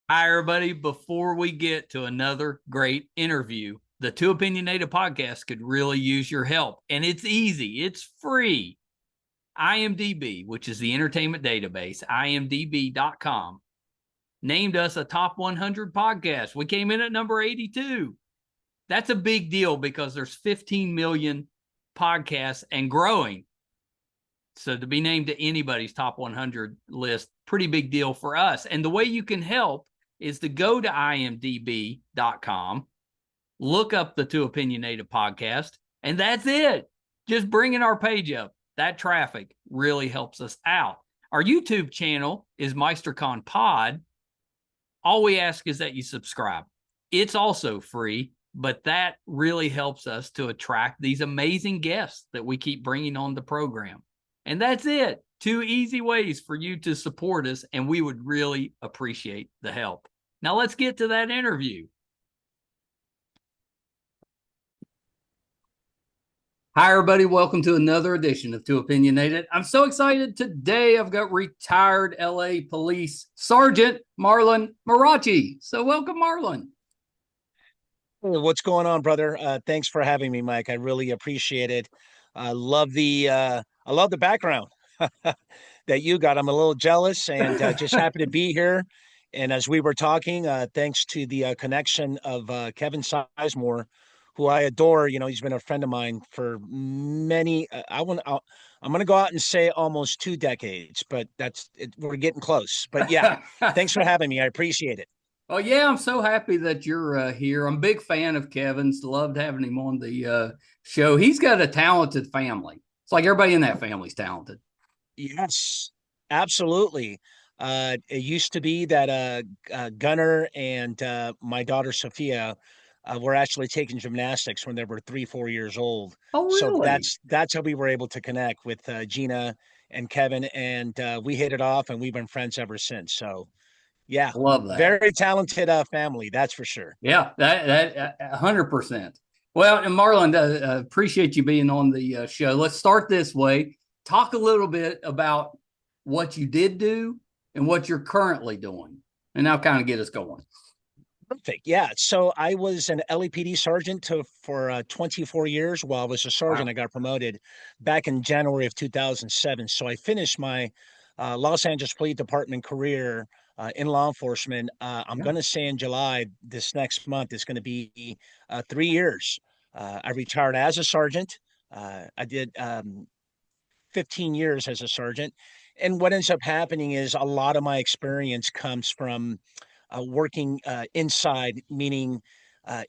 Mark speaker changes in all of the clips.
Speaker 1: Hi, everybody. Before we get to another great interview, the Two Opinionated podcast could really use your help. And it's easy, it's free. IMDb, which is the entertainment database, imdb.com, named us a top 100 podcast. We came in at number 82. That's a big deal because there's 15 million podcasts and growing. So to be named to anybody's top 100 list, pretty big deal for us. And the way you can help is to go to imdb.com, look up the Two Opinionated podcast, and that's it. Just bringing our page up. That traffic really helps us out. Our YouTube channel is MeisterCon Pod. All we ask is that you subscribe. It's also free, but that really helps us to attract these amazing guests that we keep bringing on the program. And that's it. Two easy ways for you to support us, and we would really appreciate the help. Now let's get to that interview. Hi, everybody. Welcome to another edition of Two Opinionated. I'm so excited. Today I've got retired LA Police Sergeant Marlon Marrache. So welcome, Marlon.
Speaker 2: Hey, what's going on, brother? Thanks for having me, Mike. I really appreciate it. I love the background that you got. I'm a little jealous and just happy to be here. And as we were talking, thanks to the connection of Kevin Sizemore, who I adore. He's been a friend of mine for many. I'm going to go out and say almost 2 decades, but we're getting close. But yeah, thanks for having me. I appreciate it.
Speaker 1: Oh, yeah, I'm so happy that you're here. I'm a big fan of Kevin's. Loved having him on the show. He's got a talented family. It's like everybody in that family's talented.
Speaker 2: Yes, absolutely. It used to be that Gunnar and my daughter Sophia were actually taking gymnastics when they were 3, 4 years old.
Speaker 1: Oh,
Speaker 2: So
Speaker 1: really?
Speaker 2: that's how we were able to connect with Gina and Kevin, and we hit it off, and we've been friends ever since. So yeah,
Speaker 1: Love that.
Speaker 2: very talented family, that's for sure.
Speaker 1: Yeah, that 100%. Well, and Marlon, appreciate you being on the show. Let's start this way. Talk a little bit about what you did do and what you're currently doing, and I'll kind of get us going.
Speaker 2: Perfect. Yeah. So I was an LAPD sergeant for 24 years. While I was a sergeant,
Speaker 1: Wow.
Speaker 2: I got promoted back in January of 2007. So I finished my Los Angeles Police Department career in law enforcement. I'm
Speaker 1: Yeah.
Speaker 2: going to say in July, this next month, is going to be 3 years. I retired as a sergeant. I did 15 years as a sergeant. And what ends up happening is a lot of my experience comes from working inside, meaning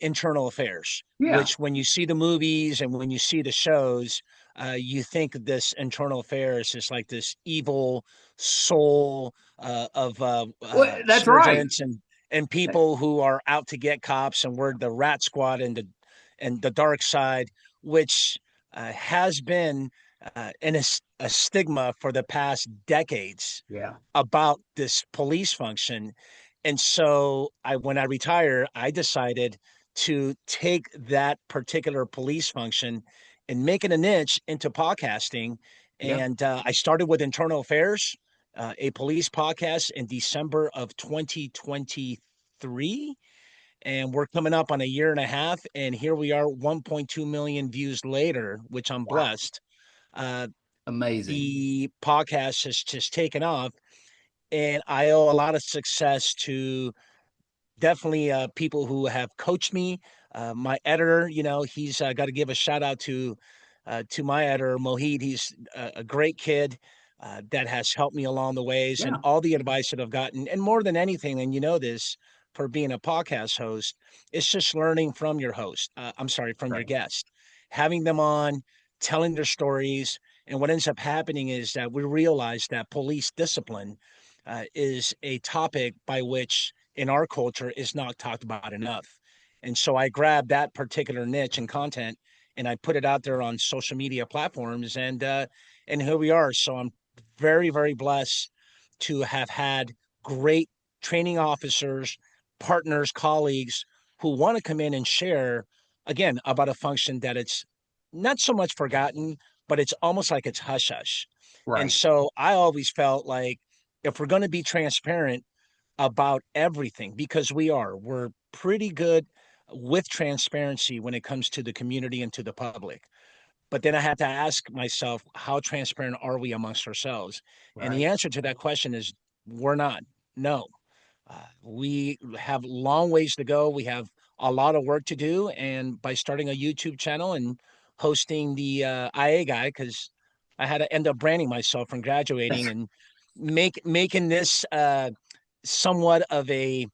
Speaker 2: internal affairs,
Speaker 1: Yeah.
Speaker 2: which when you see the movies and when you see the shows, you think of this internal affairs is like this evil soul of
Speaker 1: Well, that's right.
Speaker 2: servants and people who are out to get cops, and we're the rat squad and the dark side, which has been a stigma for the past decades
Speaker 1: Yeah.
Speaker 2: about this police function. And so when I retire, I decided to take that particular police function and make it a niche into podcasting.
Speaker 1: Yeah.
Speaker 2: And I started with Internal Affairs, a police podcast in December of 2023. And we're coming up on a year and a half. And here we are, 1.2 million views later, which I'm
Speaker 1: Wow.
Speaker 2: blessed. Uh,
Speaker 1: Amazing.
Speaker 2: the podcast has just taken off, and I owe a lot of success to definitely people who have coached me. My editor, he's got to give a shout out to my editor Mohit. He's a great kid that has helped me along the ways, and
Speaker 1: Yeah.
Speaker 2: all the advice that I've gotten. And more than anything, and this for being a podcast host, it's just learning from your host. I'm sorry, from your
Speaker 1: Right.
Speaker 2: guest, having them on, telling their stories. And what ends up happening is that we realize that police discipline is a topic by which in our culture is not talked about enough. And so I grabbed that particular niche and content, and I put it out there on social media platforms, and here we are. So I'm very, very blessed to have had great training officers, partners, colleagues who want to come in and share again about a function that it's not so much forgotten, but it's almost like it's hush hush. And
Speaker 1: Right.
Speaker 2: so I always felt like if we're going to be transparent, about everything because we're pretty good with transparency when it comes to the community and to the public. But then I had to ask myself, how transparent are we amongst ourselves? And the
Speaker 1: Right.
Speaker 2: answer to that question is we're not. No. We have long ways to go. We have a lot of work to do. And by starting a YouTube channel and hosting the IA guy, because I had to end up branding myself from
Speaker 1: That's
Speaker 2: graduating and making this somewhat of a,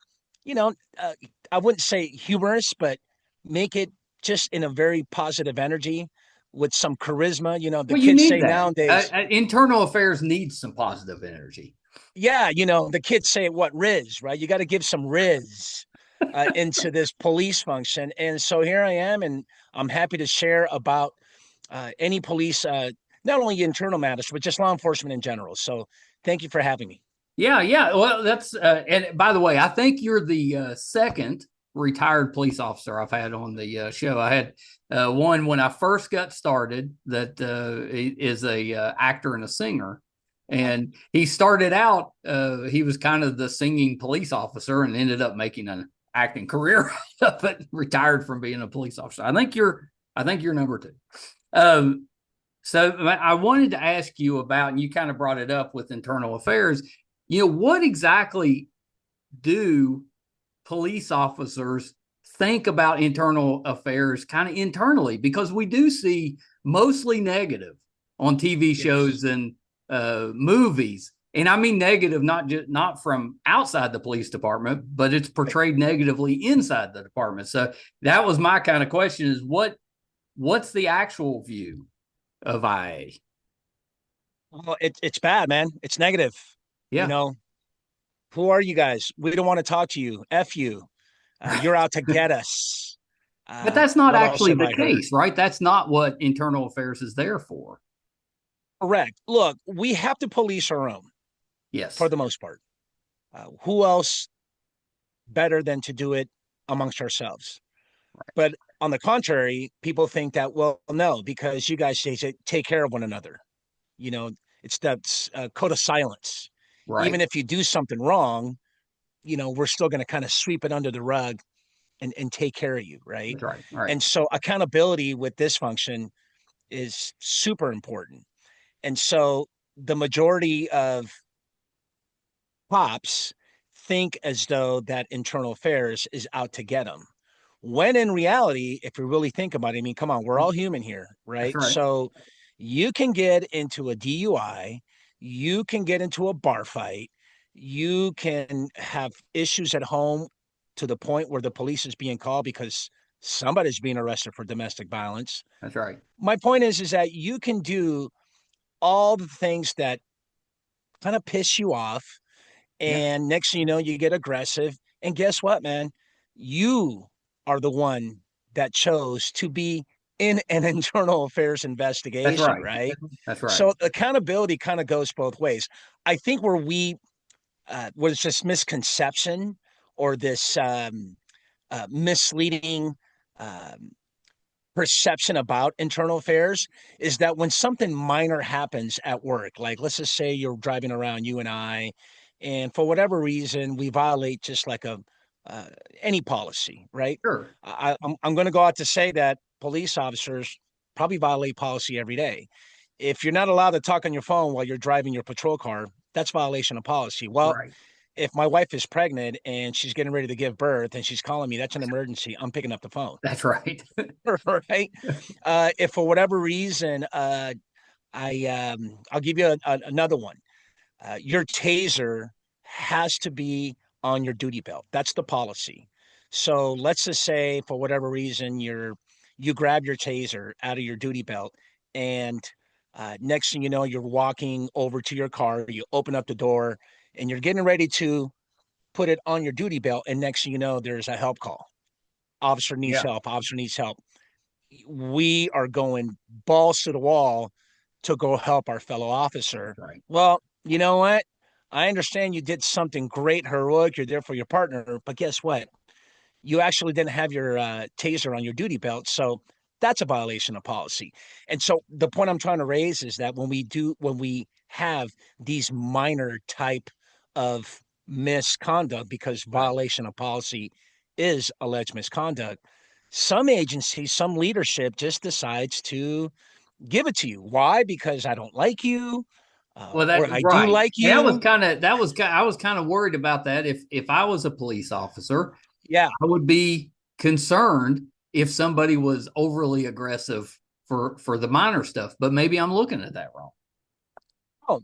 Speaker 2: you know, uh, I wouldn't say humorous, but make it just in a very positive energy with some charisma. The
Speaker 1: well, you
Speaker 2: kids
Speaker 1: need
Speaker 2: say
Speaker 1: that.
Speaker 2: nowadays,
Speaker 1: Internal affairs needs some positive energy.
Speaker 2: yeah, the kids say what Riz, right? You got to give some Riz into this police function. And so here I am, and I'm happy to share about any police, not only internal matters, but just law enforcement in general. So thank you for having me.
Speaker 1: Yeah, yeah. Well, that's and by the way, I think you're the second retired police officer I've had on the show. I had one when I first got started that is a actor and a singer, and he started out. He was kind of the singing police officer and ended up making an acting career, but retired from being a police officer. I think you're number two. Um, so I wanted to ask you about, and you kind of brought it up with internal affairs. What exactly do police officers think about internal affairs kind of internally? Because we do see mostly negative on TV
Speaker 2: Yes.
Speaker 1: shows and movies. And I mean negative, not from outside the police department, but it's
Speaker 2: Right.
Speaker 1: portrayed negatively inside the department. So that was my kind of question: is what's the actual view of IA?
Speaker 2: Well, it's bad, man. It's negative. You
Speaker 1: Yeah.
Speaker 2: know, who are you guys? We don't want to talk to you. F you. You're out to get us.
Speaker 1: But that's not
Speaker 2: What else
Speaker 1: actually
Speaker 2: have
Speaker 1: the
Speaker 2: I heard?
Speaker 1: case, right? That's not what internal affairs is there for.
Speaker 2: Correct. Look, we have to police our own for
Speaker 1: Yes.
Speaker 2: the most part. Who else better than to do it amongst ourselves?
Speaker 1: Right.
Speaker 2: But on the contrary, people think that, well, no, because you guys say take care of one another. You know, it's that code of silence. Even
Speaker 1: Right.
Speaker 2: if you do something wrong, we're still going to kind of sweep it under the rug and take care of you, right?
Speaker 1: That's right. Right.
Speaker 2: And so accountability with this function is super important. And so the majority of cops think as though that internal affairs is out to get them. When in reality, if you really think about it, I mean, come on, we're all human here,
Speaker 1: That's
Speaker 2: right?
Speaker 1: right.
Speaker 2: So you can get into a DUI, you can get into a bar fight, you can have issues at home to the point where the police is being called because somebody's being arrested for domestic violence.
Speaker 1: That's right.
Speaker 2: My point is that you can do all the things that kind of piss you off.
Speaker 1: Yeah.
Speaker 2: And next thing you know, you get aggressive. And guess what, man? You are the one that chose to be in an internal affairs
Speaker 1: That's
Speaker 2: investigation,
Speaker 1: right.
Speaker 2: right?
Speaker 1: That's right.
Speaker 2: So accountability kind of goes both ways. I think where we was this misconception or this misleading um, perception about internal affairs is that when something minor happens at work, like let's just say you're driving around, you and I, and for whatever reason we violate just like a uh, any policy, right?
Speaker 1: Sure.
Speaker 2: I'm going to go out to say that police officers probably violate policy every day. If you're not allowed to talk on your phone while you're driving your patrol car, that's violation of policy. Well,
Speaker 1: Right.
Speaker 2: if my wife is pregnant and she's getting ready to give birth and she's calling me, that's an emergency. I'm picking up the phone.
Speaker 1: That's right.
Speaker 2: Right? If for whatever reason, I'll give you another one. Your taser has to be on your duty belt. That's the policy. So let's just say for whatever reason you grab your taser out of your duty belt, and next thing you know, you're walking over to your car. You open up the door, and you're getting ready to put it on your duty belt, and next thing you know, there's a help call. Officer needs
Speaker 1: Yeah.
Speaker 2: help. Officer needs help. We are going balls to the wall to go help our fellow officer.
Speaker 1: That's right.
Speaker 2: Well, you know what? I understand you did something great, heroic. You're there for your partner, but guess what? You actually didn't have your taser on your duty belt, so that's a violation of policy. And so the point I'm trying to raise is that when we have these minor type of misconduct, because
Speaker 1: Right.
Speaker 2: violation of policy is alleged misconduct, some agencies, some leadership just decides to give it to you. Why? Because I don't like you,
Speaker 1: Well,
Speaker 2: or
Speaker 1: that
Speaker 2: I do
Speaker 1: right.
Speaker 2: like
Speaker 1: And
Speaker 2: you.
Speaker 1: I was kind of worried about that. If I was a police officer,
Speaker 2: Yeah.
Speaker 1: I would be concerned if somebody was overly aggressive for the minor stuff. But maybe I'm looking at that wrong.
Speaker 2: Oh,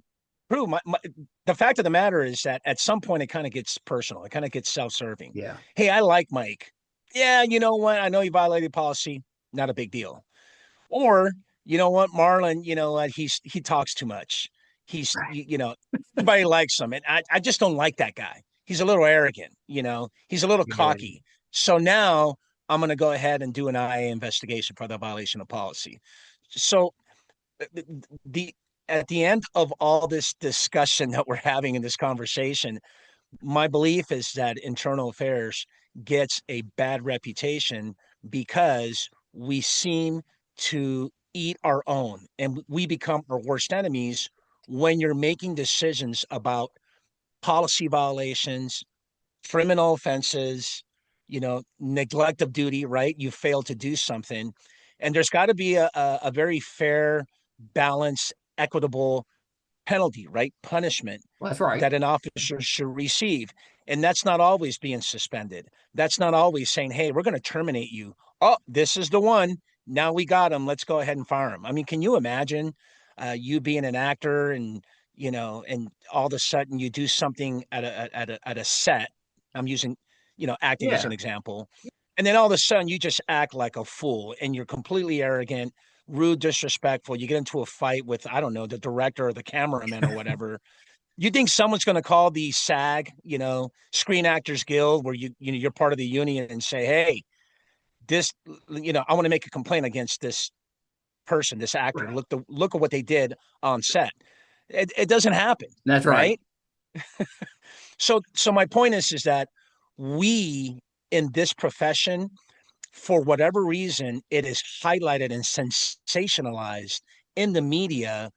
Speaker 2: true. The fact of the matter is that at some point it kind of gets personal. It kind of gets self-serving.
Speaker 1: Yeah.
Speaker 2: Hey, I like Mike. Yeah, you know what? I know you violated policy. Not a big deal. Or, you know what, Marlon, you know what, he talks too much. Everybody likes him. And I just don't like that guy. He's a little arrogant, he's a little
Speaker 1: Yeah.
Speaker 2: cocky. So now I'm gonna go ahead and do an IA investigation for the violation of policy. So the at the end of all this discussion that we're having in this conversation, my belief is that internal affairs gets a bad reputation because we seem to eat our own and we become our worst enemies when you're making decisions about policy violations, criminal offenses, neglect of duty, right? You failed to do something. And there's got to be a very fair, balanced, equitable penalty, right? Punishment
Speaker 1: Well, that's right.
Speaker 2: that an officer should receive. And that's not always being suspended. That's not always saying, hey, we're going to terminate you. Oh, this is the one. Now we got him. Let's go ahead and fire him. I mean, can you imagine you being an actor and, and all of a sudden you do something at a set? I'm using, acting as
Speaker 1: Yeah.
Speaker 2: an example. And then all of a sudden you just act like a fool and you're completely arrogant, rude, disrespectful. You get into a fight with, I don't know, the director or the cameraman or whatever. You think someone's going to call the SAG, Screen Actors Guild, where you're part of the union, and say, "Hey, this, I want to make a complaint against this person, this actor.
Speaker 1: Right.
Speaker 2: Look at what they did on set." It doesn't happen,
Speaker 1: That's right.
Speaker 2: right? So my point is that we in this profession, for whatever reason, it is highlighted and sensationalized in the media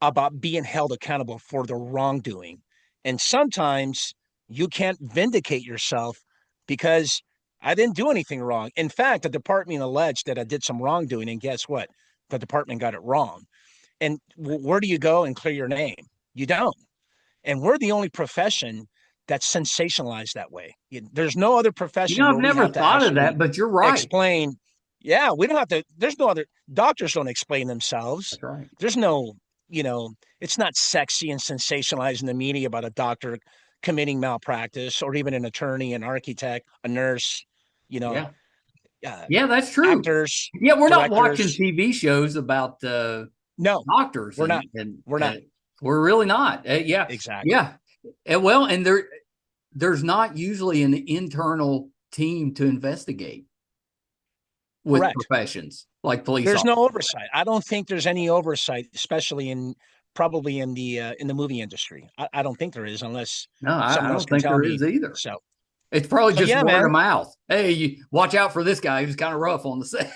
Speaker 2: about being held accountable for the wrongdoing. And sometimes you can't vindicate yourself because I didn't do anything wrong. In fact, the department alleged that I did some wrongdoing. And guess what? The department got it wrong. And where do you go and clear your name? You don't. And we're the only profession that's sensationalized that way. There's no other profession
Speaker 1: I've
Speaker 2: where we
Speaker 1: never
Speaker 2: have to
Speaker 1: thought of that,
Speaker 2: actually
Speaker 1: but you're right.
Speaker 2: explain. Yeah, we don't have to. There's no other. Doctors don't explain themselves.
Speaker 1: That's right.
Speaker 2: There's no, it's not sexy and sensationalized in the media about a doctor committing malpractice, or even an attorney, an architect, a nurse, you know,
Speaker 1: Yeah.
Speaker 2: uh,
Speaker 1: Yeah, that's true.
Speaker 2: actors,
Speaker 1: Yeah, we're not watching
Speaker 2: directors.
Speaker 1: TV shows about
Speaker 2: No,
Speaker 1: doctors
Speaker 2: we're not.
Speaker 1: and
Speaker 2: We're not.
Speaker 1: we're really not. Yeah.
Speaker 2: Exactly.
Speaker 1: Yeah. And there's not usually an internal team to investigate with
Speaker 2: Correct.
Speaker 1: professions like police
Speaker 2: There's no
Speaker 1: officers.
Speaker 2: oversight. I don't think there's any oversight, especially probably in the movie industry. I don't think there is, unless
Speaker 1: No, I
Speaker 2: someone else
Speaker 1: don't
Speaker 2: can
Speaker 1: think
Speaker 2: tell
Speaker 1: there
Speaker 2: me.
Speaker 1: is either.
Speaker 2: So,
Speaker 1: It's probably
Speaker 2: so
Speaker 1: just
Speaker 2: yeah,
Speaker 1: word
Speaker 2: man.
Speaker 1: of mouth. Hey, you watch out for this guy who's kind of rough on the set.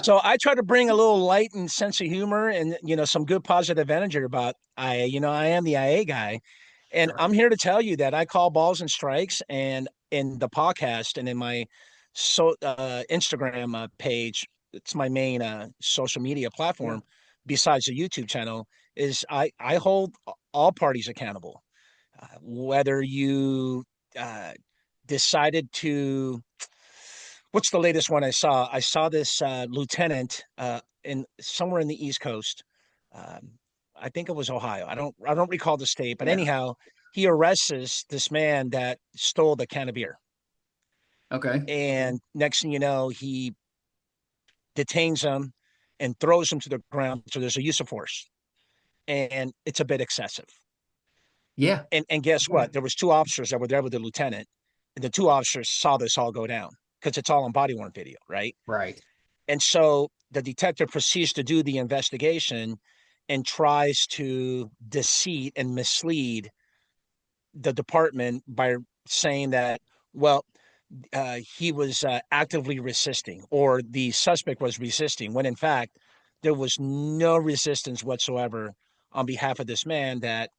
Speaker 2: So I try to bring a little light and sense of humor and some good positive energy about I am the IA guy, and
Speaker 1: Sure.
Speaker 2: I'm here to tell you that I call balls and strikes, and in the podcast and in my Instagram page, it's my main social media
Speaker 1: Yeah.
Speaker 2: platform besides the YouTube channel, is I hold all parties accountable, whether you uh, decided to. What's the latest one I saw? I saw this lieutenant in somewhere in the East Coast. Um, I think it was Ohio. I don't recall the state, but
Speaker 1: Yeah.
Speaker 2: anyhow, he arrests this man that stole the can of beer,
Speaker 1: Okay.
Speaker 2: and next thing you know, he detains him and throws him to the ground. So there's a use of force, and it's a bit excessive.
Speaker 1: Yeah.
Speaker 2: And guess
Speaker 1: Yeah.
Speaker 2: what? There was two officers that were there with the lieutenant, and the two officers saw this all go down because it's all on body worn video, right?
Speaker 1: Right.
Speaker 2: And so the detective proceeds to do the investigation and tries to deceive and mislead the department by saying that, well, he was actively resisting, or the suspect was resisting, when in fact there was no resistance whatsoever on behalf of this man that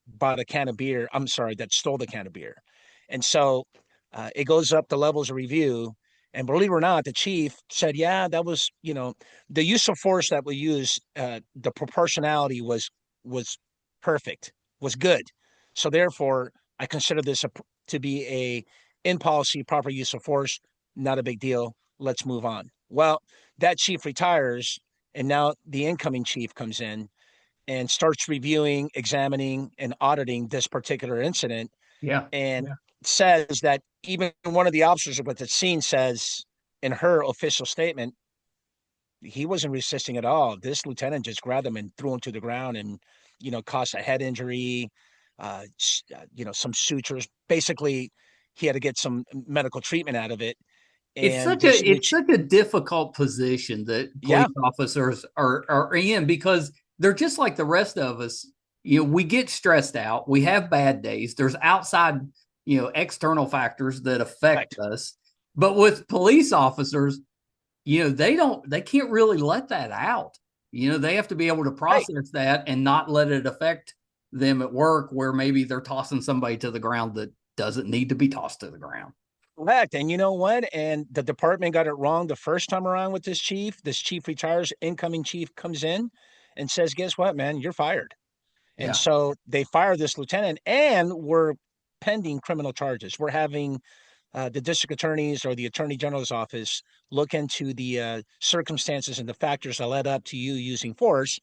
Speaker 2: bought a can of beer. I'm sorry, that stole the can of beer. And so it goes up the levels of review. And believe it or not, the chief said, yeah, that was, the use of force that we used, the proportionality was perfect, was good. So therefore, I consider this to be a in policy proper use of force. Not a big deal. Let's move on. Well, that chief retires, and now the incoming chief comes in and starts reviewing, examining, and auditing this particular incident,
Speaker 1: Yeah.
Speaker 2: and says that even one of the officers with the scene says in her official statement, he wasn't resisting at all. This lieutenant just grabbed him and threw him to the ground and, caused a head injury, some sutures. Basically, he had to get some medical treatment out of it. And this new,
Speaker 1: It's such a difficult position that
Speaker 2: yeah,
Speaker 1: police officers are in, because they're just like the rest of us. We get stressed out. We have bad days. There's outside, external factors that affect
Speaker 2: right,
Speaker 1: us. But with police officers, they can't really let that out. They have to be able to
Speaker 2: right.
Speaker 1: process that and not let it affect them at work, where maybe they're tossing somebody to the ground that doesn't need to be tossed to the ground.
Speaker 2: Correct. And you know what? And the department got it wrong the first time around with this chief. This chief retires, incoming chief comes in and says, guess what, man? You're fired. And
Speaker 1: Yeah,
Speaker 2: so they fire this lieutenant, and we're pending criminal charges. We're having the district attorneys or the attorney general's office look into the circumstances and the factors that led up to you using force.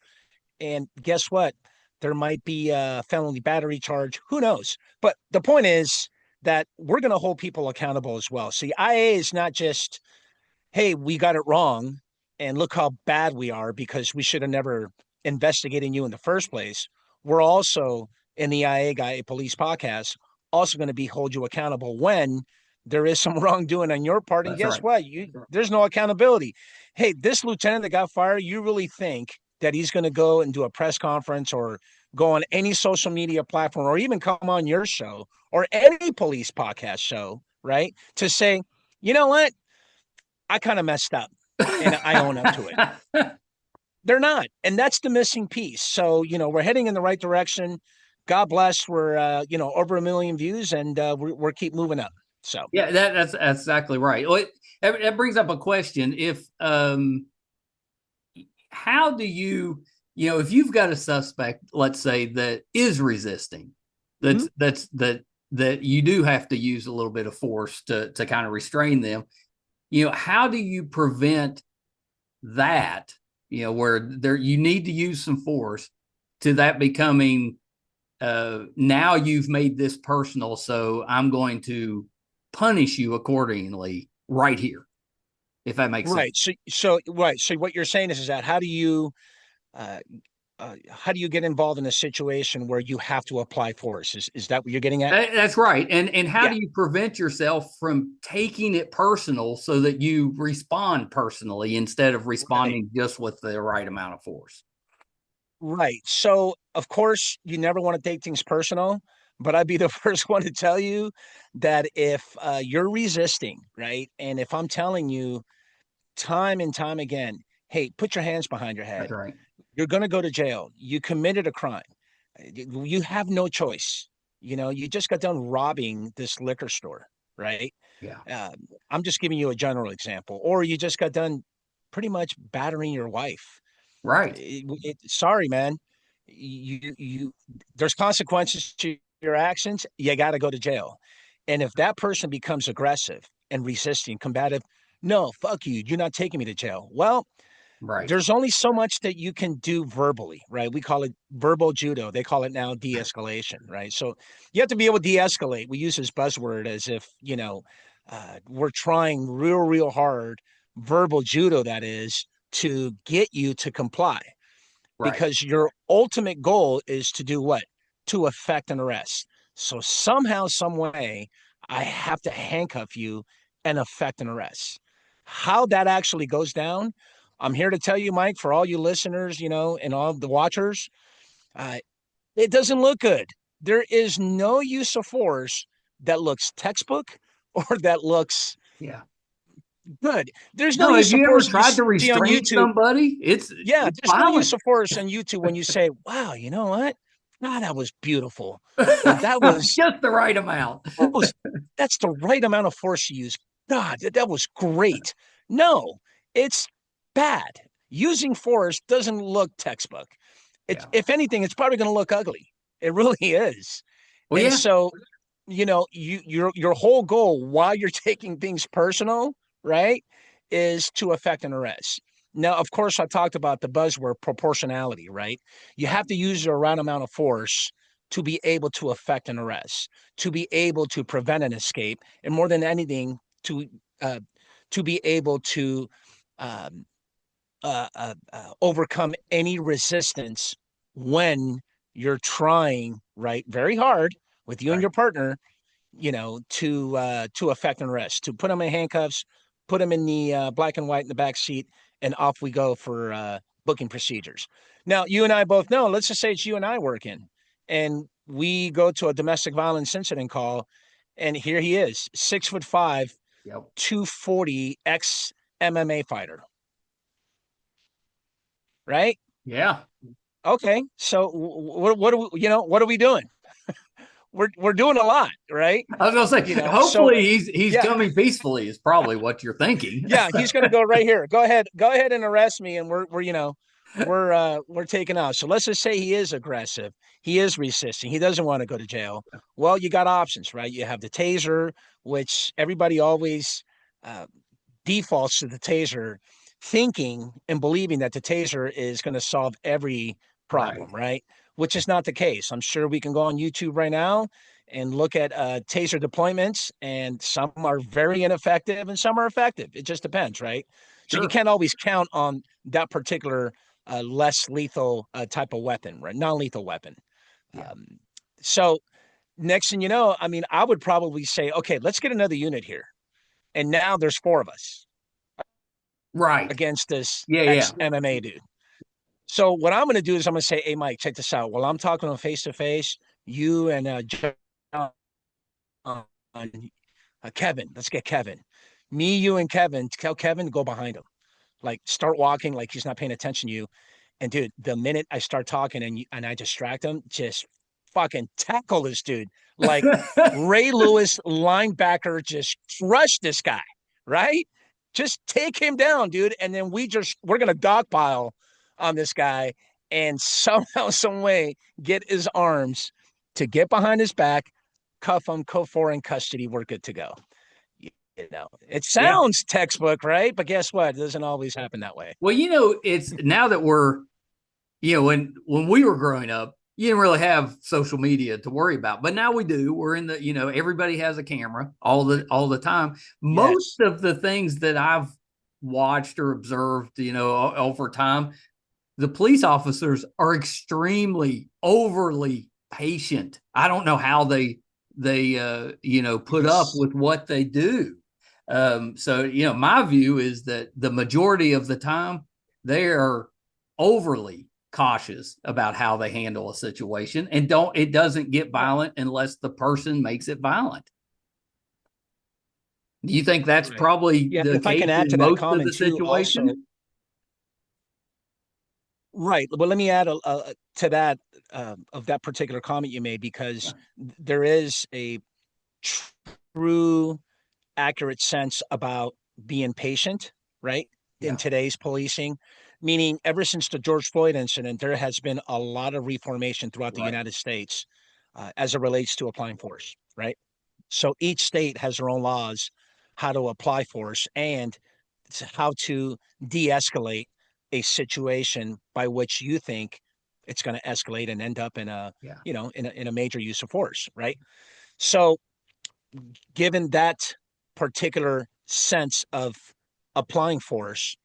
Speaker 2: And guess what? There might be a felony battery charge. Who knows? But the point is that we're going to hold people accountable as well. See, IA is not just, hey, we got it wrong and look how bad we are because we should have never investigated you in the first place. We're also in the IA Guy Police podcast also going to be hold you accountable when there is some wrongdoing on your part. And
Speaker 1: that's
Speaker 2: guess
Speaker 1: right.
Speaker 2: what? There's no accountability. Hey, this lieutenant that got fired, you really think that he's going to go and do a press conference or go on any social media platform or even come on your show or any police podcast show, right? To say, you know what? I kind of messed up and I own up to it. They're not. And that's the missing piece. So, we're heading in the right direction. God bless. We're, over 1 million views and we're keep moving up. So,
Speaker 1: Yeah, that's exactly right. Well, that brings up a question. If How do you, if you've got a suspect, let's say, that is resisting,
Speaker 2: mhm.
Speaker 1: that you do have to use a little bit of force to kind of restrain them, how do you prevent that, where you need to use some force, to that becoming, now you've made this personal, so I'm going to punish you accordingly right here, if that makes sense.
Speaker 2: Right. So right. So what you're saying is that uh, how do you get involved in a situation where you have to apply force? Is that what you're getting at?
Speaker 1: That's right. And how
Speaker 2: Yeah.
Speaker 1: do you prevent yourself from taking it personal, so that you respond personally instead of
Speaker 2: Right.
Speaker 1: responding just with the right amount of force?
Speaker 2: Right. So, of course, you never want to take things personal, but I'd be the first one to tell you that if you're resisting, right, and if I'm telling you time and time again, hey, put your hands behind your
Speaker 1: That's
Speaker 2: head,
Speaker 1: right.
Speaker 2: you're going to go to jail. You committed a crime. You have no choice. You just got done robbing this liquor store, right?
Speaker 1: Yeah.
Speaker 2: Uh, I'm just giving you a general example. Or you just got done pretty much battering your wife.
Speaker 1: Right.
Speaker 2: Sorry, man. You there's consequences to your actions. You got to go to jail. And if that person becomes aggressive and resisting, combative, no, fuck you. You're not taking me to jail. Well,
Speaker 1: Right.
Speaker 2: there's only so much that you can do verbally, right? We call it verbal judo. They call it now de-escalation, right? So you have to be able to de-escalate. We use this buzzword as if, we're trying real hard, verbal judo, that is, to get you to comply
Speaker 1: Right.
Speaker 2: because your ultimate goal is to do what? To effect an arrest. So somehow, some way, I have to handcuff you and effect an arrest. How that actually goes down, I'm here to tell you, Mike, for all you listeners, and all the watchers, uh, it doesn't look good. There is no use of force that looks textbook or that looks
Speaker 1: Yeah.
Speaker 2: good. There's no
Speaker 1: No, have
Speaker 2: use of
Speaker 1: you ever
Speaker 2: force that you
Speaker 1: tried to
Speaker 2: see on
Speaker 1: restrain
Speaker 2: YouTube.
Speaker 1: somebody?
Speaker 2: Yeah,
Speaker 1: It's
Speaker 2: there's no use
Speaker 1: violent.
Speaker 2: of force on YouTube when you say, wow, you know what? God, that was beautiful. That was
Speaker 1: Just the right amount.
Speaker 2: that was that's the right amount of force to use. God, that was great. No, it's bad. Using force doesn't look textbook. It's
Speaker 1: Yeah.
Speaker 2: if anything, it's probably going to look ugly. It really is.
Speaker 1: Well,
Speaker 2: And
Speaker 1: yeah.
Speaker 2: so, your whole goal while you're taking things personal, right, is to effect an arrest. Now, of course, I talked about the buzzword proportionality, right? You
Speaker 1: Right.
Speaker 2: have to use the right amount of force to be able to effect an arrest, to be able to prevent an escape, and more than anything, uh, to be able to um, overcome any resistance when you're trying, right, very hard with you and
Speaker 1: Right.
Speaker 2: your partner, to effect an arrest, to put them in handcuffs, put them in the black and white in the back seat, and off we go for booking procedures. Now, you and I both know. Let's just say it's you and I working, and we go to a domestic violence incident call, and here he is, 6'5",
Speaker 1: Yep.
Speaker 2: 240, ex MMA fighter, right?
Speaker 1: Yeah.
Speaker 2: Okay, so what are we doing? We're doing a lot, right?
Speaker 1: I was gonna say,
Speaker 2: So
Speaker 1: hopefully he's
Speaker 2: yeah,
Speaker 1: coming peacefully is probably what you're thinking.
Speaker 2: yeah, he's going to go right here. Go ahead and arrest me, and we're taking out. So let's just say he is aggressive. He is resisting. He doesn't want to go to jail. Well, you got options, right? You have the taser, which everybody always uh, defaults to the taser, thinking and believing that the taser is going to solve every
Speaker 1: Right.
Speaker 2: problem, right? Which is not the case. I'm sure we can go on YouTube right now and look at taser deployments, and some are very ineffective and some are effective. It just depends, right? So you
Speaker 1: Sure.
Speaker 2: can't always count on that particular less lethal type of weapon, right? Non-lethal weapon.
Speaker 1: Yeah.
Speaker 2: Um, so next thing you know, I mean, I would probably say, okay, let's get another unit here. And now there's four of us
Speaker 1: Right.
Speaker 2: against this
Speaker 1: Yeah. Yeah.
Speaker 2: ex MMA dude. So what I'm going to do is I'm going to say, hey, Mike, check this out. While I'm talking to him face to face, you and Kevin, let's get Kevin. Me, you, and Kevin, tell Kevin to go behind him. Like start walking like he's not paying attention to you. And dude, the minute I start talking and I distract him, just fucking tackle this dude. Like Ray Lewis, linebacker, just crush this guy, right? Just take him down, dude. And then we're gonna dogpile on this guy and somehow, some way, get his arms to get behind his back, cuff him, co-foreign custody. We're good to go. It
Speaker 1: Yeah.
Speaker 2: sounds textbook, right? But guess what? It doesn't always happen that way.
Speaker 1: Well, it's now that we're, when we were growing up, you didn't really have social media to worry about, but now we do. We're in the, everybody has a camera all the time. Most
Speaker 2: Yes.
Speaker 1: of the things that I've watched or observed, over time, the police officers are extremely overly patient. I don't know how they put up
Speaker 2: Yes.
Speaker 1: with what they do. So my view is that the majority of the time they are overly cautious about how they handle a situation, and it doesn't get violent unless the person makes it violent. Do you think that's
Speaker 2: Right.
Speaker 1: probably
Speaker 2: Yeah. And
Speaker 1: the
Speaker 2: if I can
Speaker 1: case
Speaker 2: add
Speaker 1: in
Speaker 2: to that
Speaker 1: most of the
Speaker 2: comment too, also,
Speaker 1: situations?
Speaker 2: right. Well, let me add to that of that particular comment you made, because there is a true, accurate sense about being patient, right? In
Speaker 1: Yeah.
Speaker 2: today's policing, meaning ever since the George Floyd incident, there has been a lot of reformation throughout the
Speaker 1: Right.
Speaker 2: United States as it relates to applying force, right? So each state has their own laws, how to apply force and how to de-escalate a situation by which you think it's going to escalate and end up in a
Speaker 1: Yeah.
Speaker 2: in a major use of force, right? So given that particular sense of applying force,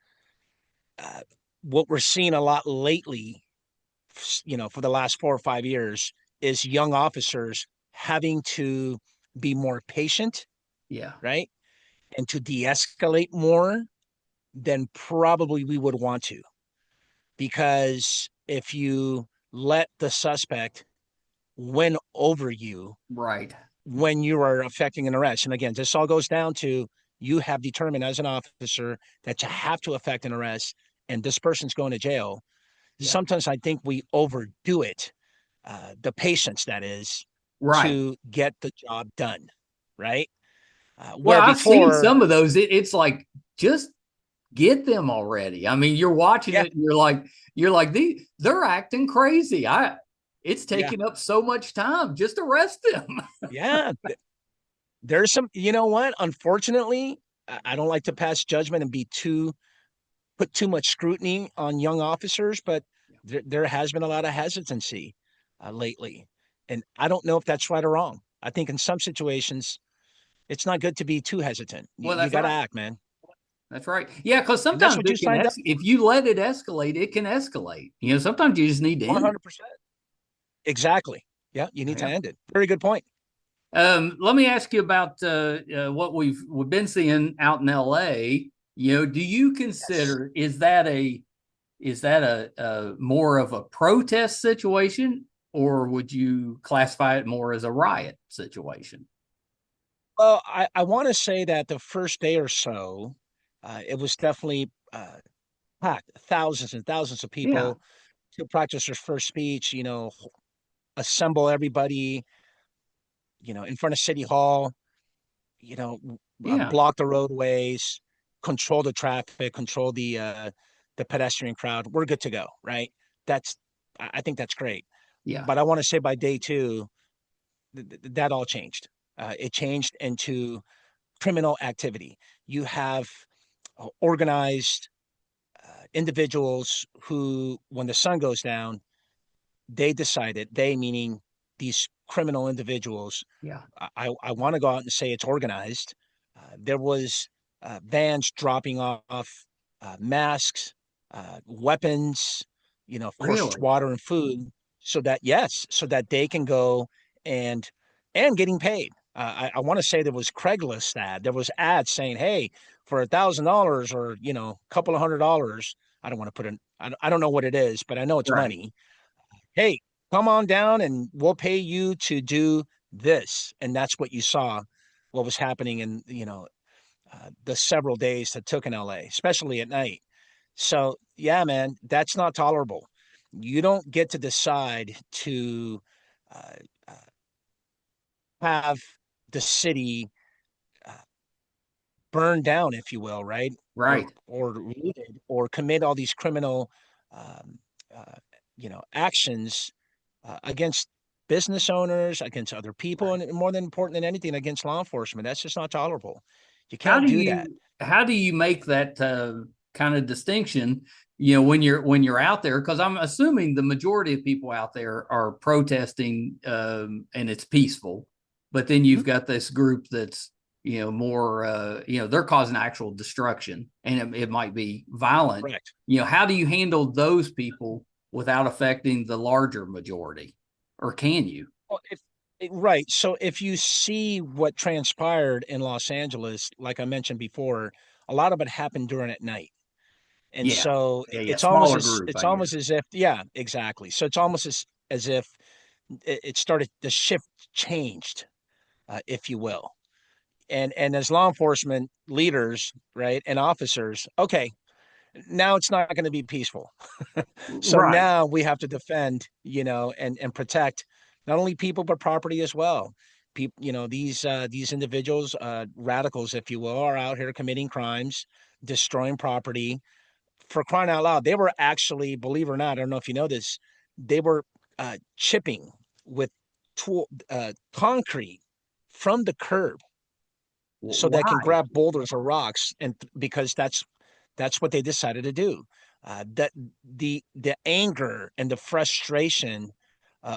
Speaker 2: uh, what we're seeing a lot lately, for the last 4 or 5 years, is young officers having to be more patient,
Speaker 1: Yeah.
Speaker 2: right? And to de escalate more than probably we would want to. Because if you let the suspect win over you
Speaker 1: Right.
Speaker 2: when you are effecting an arrest, and again, this all goes down to you have determined as an officer that you have to effect an arrest and this person's going to jail.
Speaker 1: Yeah.
Speaker 2: Sometimes I think we overdo it the patience that is
Speaker 1: Right.
Speaker 2: to get the job done, right?
Speaker 1: Well,
Speaker 2: Where
Speaker 1: I've seen
Speaker 2: before,
Speaker 1: some of those. It's like just get them already. I mean, you're watching
Speaker 2: yeah,
Speaker 1: it and you're like they're acting crazy. It's
Speaker 2: yeah,
Speaker 1: taking up so much time. Just arrest them.
Speaker 2: yeah. There's some, you know what? Unfortunately, I don't like to pass judgment and be too put too much scrutiny on young officers, but there has been a lot of hesitancy lately. And I don't know if that's right or wrong. I think in some situations, it's not good to be too hesitant.
Speaker 1: Well,
Speaker 2: You
Speaker 1: that's
Speaker 2: got to
Speaker 1: right.
Speaker 2: act, man.
Speaker 1: That's right. Yeah, because
Speaker 2: And that's
Speaker 1: sometimes
Speaker 2: what you signed up
Speaker 1: if you let it escalate, it can escalate. Sometimes you just need to
Speaker 2: for.
Speaker 1: end it.
Speaker 2: 100%. Exactly. Yeah, you need to
Speaker 1: Yeah.
Speaker 2: end it. Very good point.
Speaker 1: Let me ask you about what we've been seeing out in L.A. Do you
Speaker 2: Yes.
Speaker 1: consider is that a more of a protest situation, or would you classify it more as a riot situation?
Speaker 2: Well, I want to say that the first day or so, it was definitely packed, thousands and thousands of
Speaker 1: Yeah,
Speaker 2: people to practice their first speech, assemble everybody, in front of City Hall, you know,
Speaker 1: yeah,
Speaker 2: block the roadways, control the traffic, control the pedestrian crowd. We're good to go, right? That's I think that's great.
Speaker 1: yeah.
Speaker 2: But I want to say by day two, that all changed. It changed into criminal activity. You have organized individuals who, when the sun goes down, they decided, they meaning these criminal individuals,
Speaker 1: Yeah,
Speaker 2: I want to go out and say it's organized. There was vans dropping off masks, weapons, of course,
Speaker 1: really?
Speaker 2: water and food, so that yes, so that they can go and getting paid. I want to say there was Craigslist ad. There was ads saying, "Hey, for $1,000 or a couple of $100." I don't want to put in. I don't know what it is, but I know it's
Speaker 1: Right.
Speaker 2: money. Hey, come on down and we'll pay you to do this. And that's what you saw, what was happening in, the several days that took in LA, especially at night. So, yeah, man, that's not tolerable. You don't get to decide to uh, uh, have the city uh, burned down, if you will, right? Or,
Speaker 1: Right.
Speaker 2: or looted or commit all these criminal, um, uh, actions against business owners, against other people,
Speaker 1: Right.
Speaker 2: and more than important than anything, against law enforcement. That's just not tolerable. You
Speaker 1: How
Speaker 2: can't
Speaker 1: do
Speaker 2: do that.
Speaker 1: you how do you make that kind of distinction? When you're out there, because I'm assuming the majority of people out there are protesting, and it's peaceful, but then
Speaker 2: Mhm.
Speaker 1: you've got this group that's more they're causing actual destruction, and it might be violent.
Speaker 2: Correct.
Speaker 1: How do you handle those people without affecting the larger majority, or can you?
Speaker 2: Well, right. So if you see what transpired in Los Angeles, like I mentioned before, a lot of it happened during at night. And
Speaker 1: Yeah,
Speaker 2: so
Speaker 1: yeah, yeah.
Speaker 2: it's almost
Speaker 1: Smaller
Speaker 2: as
Speaker 1: group,
Speaker 2: it's
Speaker 1: I guess.
Speaker 2: almost as if, yeah, exactly. So it's almost as if it started, the shift changed, if you will. And as law enforcement leaders, right, and officers, okay, now it's not going to be peaceful. So
Speaker 1: Right.
Speaker 2: now we have to defend, and protect not only people but property as well. People, these individuals, radicals, if you will, are out here committing crimes, destroying property. For crying out loud, they were actually, believe it or not, I don't know if you know this, they were chipping with concrete from the curb so they can
Speaker 1: Why?
Speaker 2: grab boulders or rocks, and because that's what they decided to do. That the anger and the frustration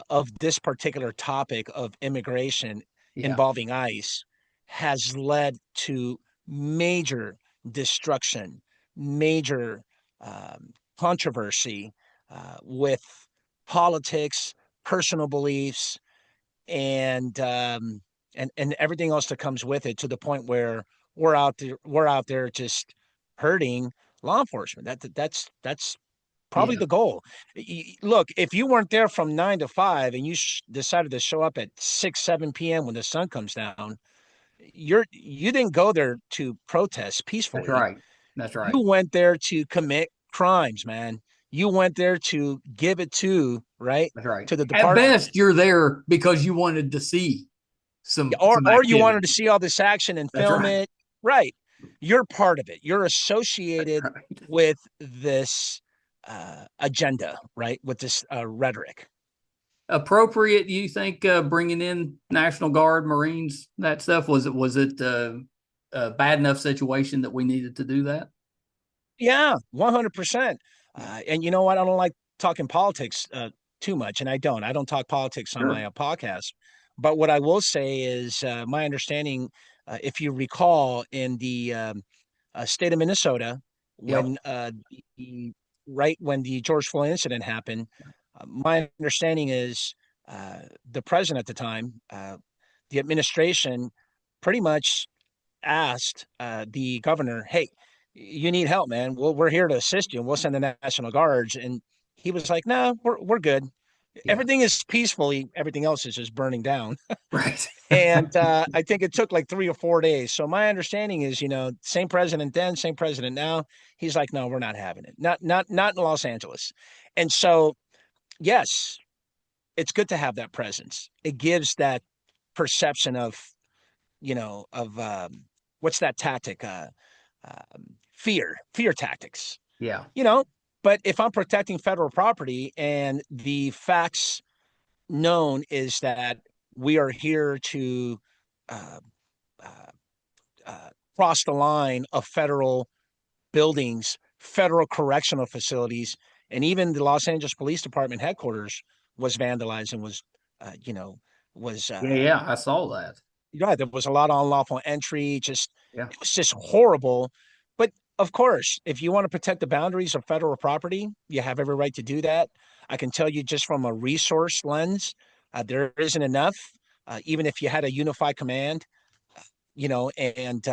Speaker 2: of this particular topic of immigration
Speaker 1: Yeah.
Speaker 2: involving ICE has led to major destruction, major controversy with politics, personal beliefs, and everything else that comes with it, to the point where we're out there just hurting law enforcement. That's probably
Speaker 1: Yeah.
Speaker 2: the goal. Look, if you weren't there from 9 to 5 and you decided to show up at 6 7 p.m. when the sun comes down, you didn't go there to protest
Speaker 1: That's
Speaker 2: peacefully.
Speaker 1: right. That's right.
Speaker 2: You went there to commit crimes, man. You went there to give it to, right,
Speaker 1: That's right.
Speaker 2: to the
Speaker 1: At
Speaker 2: department.
Speaker 1: best, you're there because you wanted to see some
Speaker 2: Or you wanted to
Speaker 1: activity.
Speaker 2: see all this action and
Speaker 1: That's
Speaker 2: film
Speaker 1: right.
Speaker 2: it. Right. You're part of it. You're
Speaker 1: That's
Speaker 2: associated
Speaker 1: right.
Speaker 2: with this agenda, right? With this rhetoric.
Speaker 1: Appropriate, you think, bringing in National Guard, Marines, that stuff? Was it a bad enough situation that we needed to do that?
Speaker 2: Yeah, 100%.
Speaker 1: Yeah.
Speaker 2: And you know what? I don't like talking politics too much, and I don't. I don't talk politics on my
Speaker 1: Sure.
Speaker 2: podcast. But what I will say is my understanding, if you recall, in the state of Minnesota,
Speaker 1: Yep.
Speaker 2: when right when the George Floyd incident happened, my understanding is the president at the time, the administration, pretty much asked the governor, "Hey, you need help, man. We're here to assist you, and we'll send the National Guards." And he was like, "No, we're good.
Speaker 1: Yeah.
Speaker 2: Everything is peacefully. Everything else is just burning down."
Speaker 1: Right.
Speaker 2: And I think it took like 3 or 4 days. So my understanding is, same president then, same president now. He's like, "No, we're not having it. Not in Los Angeles." And so, yes, it's good to have that presence. It gives that perception of, of what's that tactic? Fear tactics,
Speaker 1: Yeah.
Speaker 2: you know. But if I'm protecting federal property and the facts known is that we are here to uh, uh, cross the line of federal buildings, federal correctional facilities, and even the Los Angeles Police Department headquarters was vandalized and was, you know, was
Speaker 1: Yeah. Yeah. I saw that.
Speaker 2: right. There was a lot of unlawful entry. Just
Speaker 1: Yeah.
Speaker 2: it was just horrible. But of course, if you want to protect the boundaries of federal property, you have every right to do that. I can tell you just from a resource lens, there isn't enough. Even if you had a unified command, and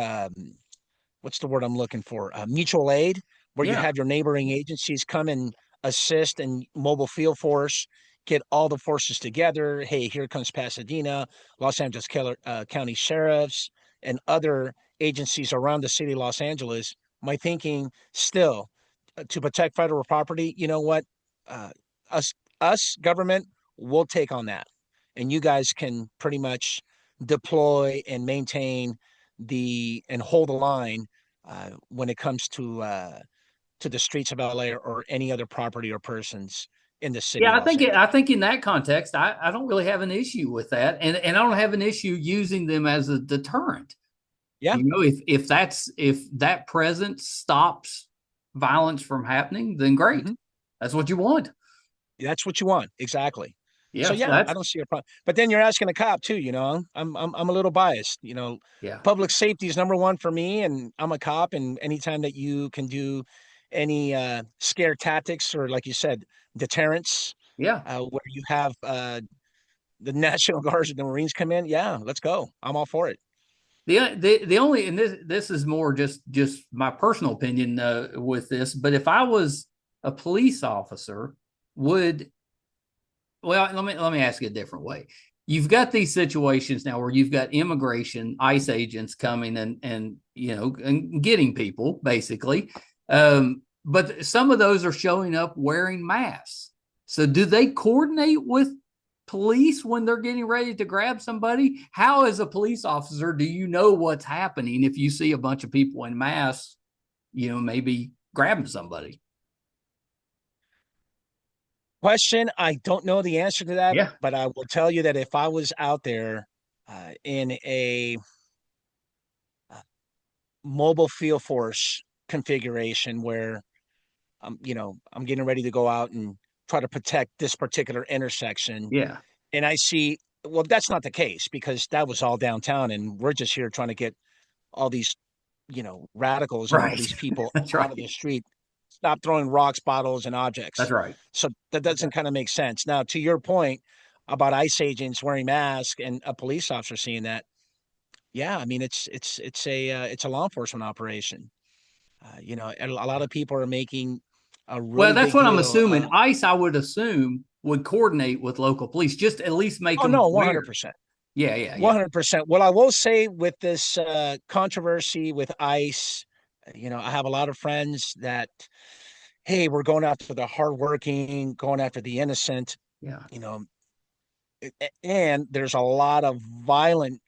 Speaker 2: what's the word I'm looking for? Mutual aid, where you
Speaker 1: Yeah.
Speaker 2: have your neighboring agencies come and assist and mobile field force, get all the forces together. Hey, here comes Pasadena, Los Angeles County sheriffs, and other agencies around the city of Los Angeles. My thinking still to protect federal property, you know what? Uh, us, us government, will take on that. And you guys can pretty much deploy and maintain and hold the line when it comes to the streets of LA or any other property or persons in the city
Speaker 1: Yeah,
Speaker 2: of
Speaker 1: I
Speaker 2: Los
Speaker 1: think
Speaker 2: Angeles.
Speaker 1: I think in that context, I don't really have an issue with that, and I don't have an issue using them as a deterrent.
Speaker 2: Yeah.
Speaker 1: If that presence stops violence from happening, then great.
Speaker 2: Hmm.
Speaker 1: That's what you want.
Speaker 2: That's what you want. Exactly. So
Speaker 1: Yes,
Speaker 2: yeah, I
Speaker 1: that's
Speaker 2: don't see a problem. But then you're asking a cop too, I'm a little biased,
Speaker 1: yeah,
Speaker 2: public safety is number one for me, and I'm a cop, and anytime that you can do any scare tactics or, like you said, deterrence,
Speaker 1: yeah.
Speaker 2: where you have the National Guards and the Marines come in, yeah, let's go. I'm all for it.
Speaker 1: The only, and this is more just my personal opinion with this, but if I was a police officer, would well, let me ask you a different way. You've got these situations now where you've got immigration, ICE agents coming and and getting people basically. But some of those are showing up wearing masks. So do they coordinate with police when they're getting ready to grab somebody? How, as a police officer, do you know what's happening if you see a bunch of people in masks, maybe grabbing somebody?
Speaker 2: Question, I don't know the answer to that,
Speaker 1: Yeah.
Speaker 2: but I will tell you that if I was out there in a mobile field force configuration where I'm getting ready to go out and try to protect this particular intersection,
Speaker 1: Yeah.
Speaker 2: and I see, well, that's not the case because that was all downtown, and we're just here trying to get all these, radicals and all
Speaker 1: Right.
Speaker 2: these people
Speaker 1: That's
Speaker 2: out of the
Speaker 1: right.
Speaker 2: street. Stop throwing rocks, bottles, and
Speaker 1: That's
Speaker 2: objects.
Speaker 1: right.
Speaker 2: So that doesn't kind of make sense. Now, to your point about ICE agents wearing masks and a police officer seeing that, yeah, I mean it's a law enforcement operation. And a lot of people are making a
Speaker 1: Well,
Speaker 2: really
Speaker 1: that's
Speaker 2: big
Speaker 1: what I'm
Speaker 2: deal
Speaker 1: assuming.
Speaker 2: of.
Speaker 1: ICE, I would assume, would coordinate with local police, just at least make
Speaker 2: Oh
Speaker 1: them
Speaker 2: no, one hundred
Speaker 1: aware.
Speaker 2: percent,
Speaker 1: Yeah, yeah, yeah.
Speaker 2: 100%. What I will say with this controversy with ICE, I have a lot of friends that hey, we're going after the hardworking, going after the innocent,
Speaker 1: Yeah.
Speaker 2: you know, and there's a lot of violent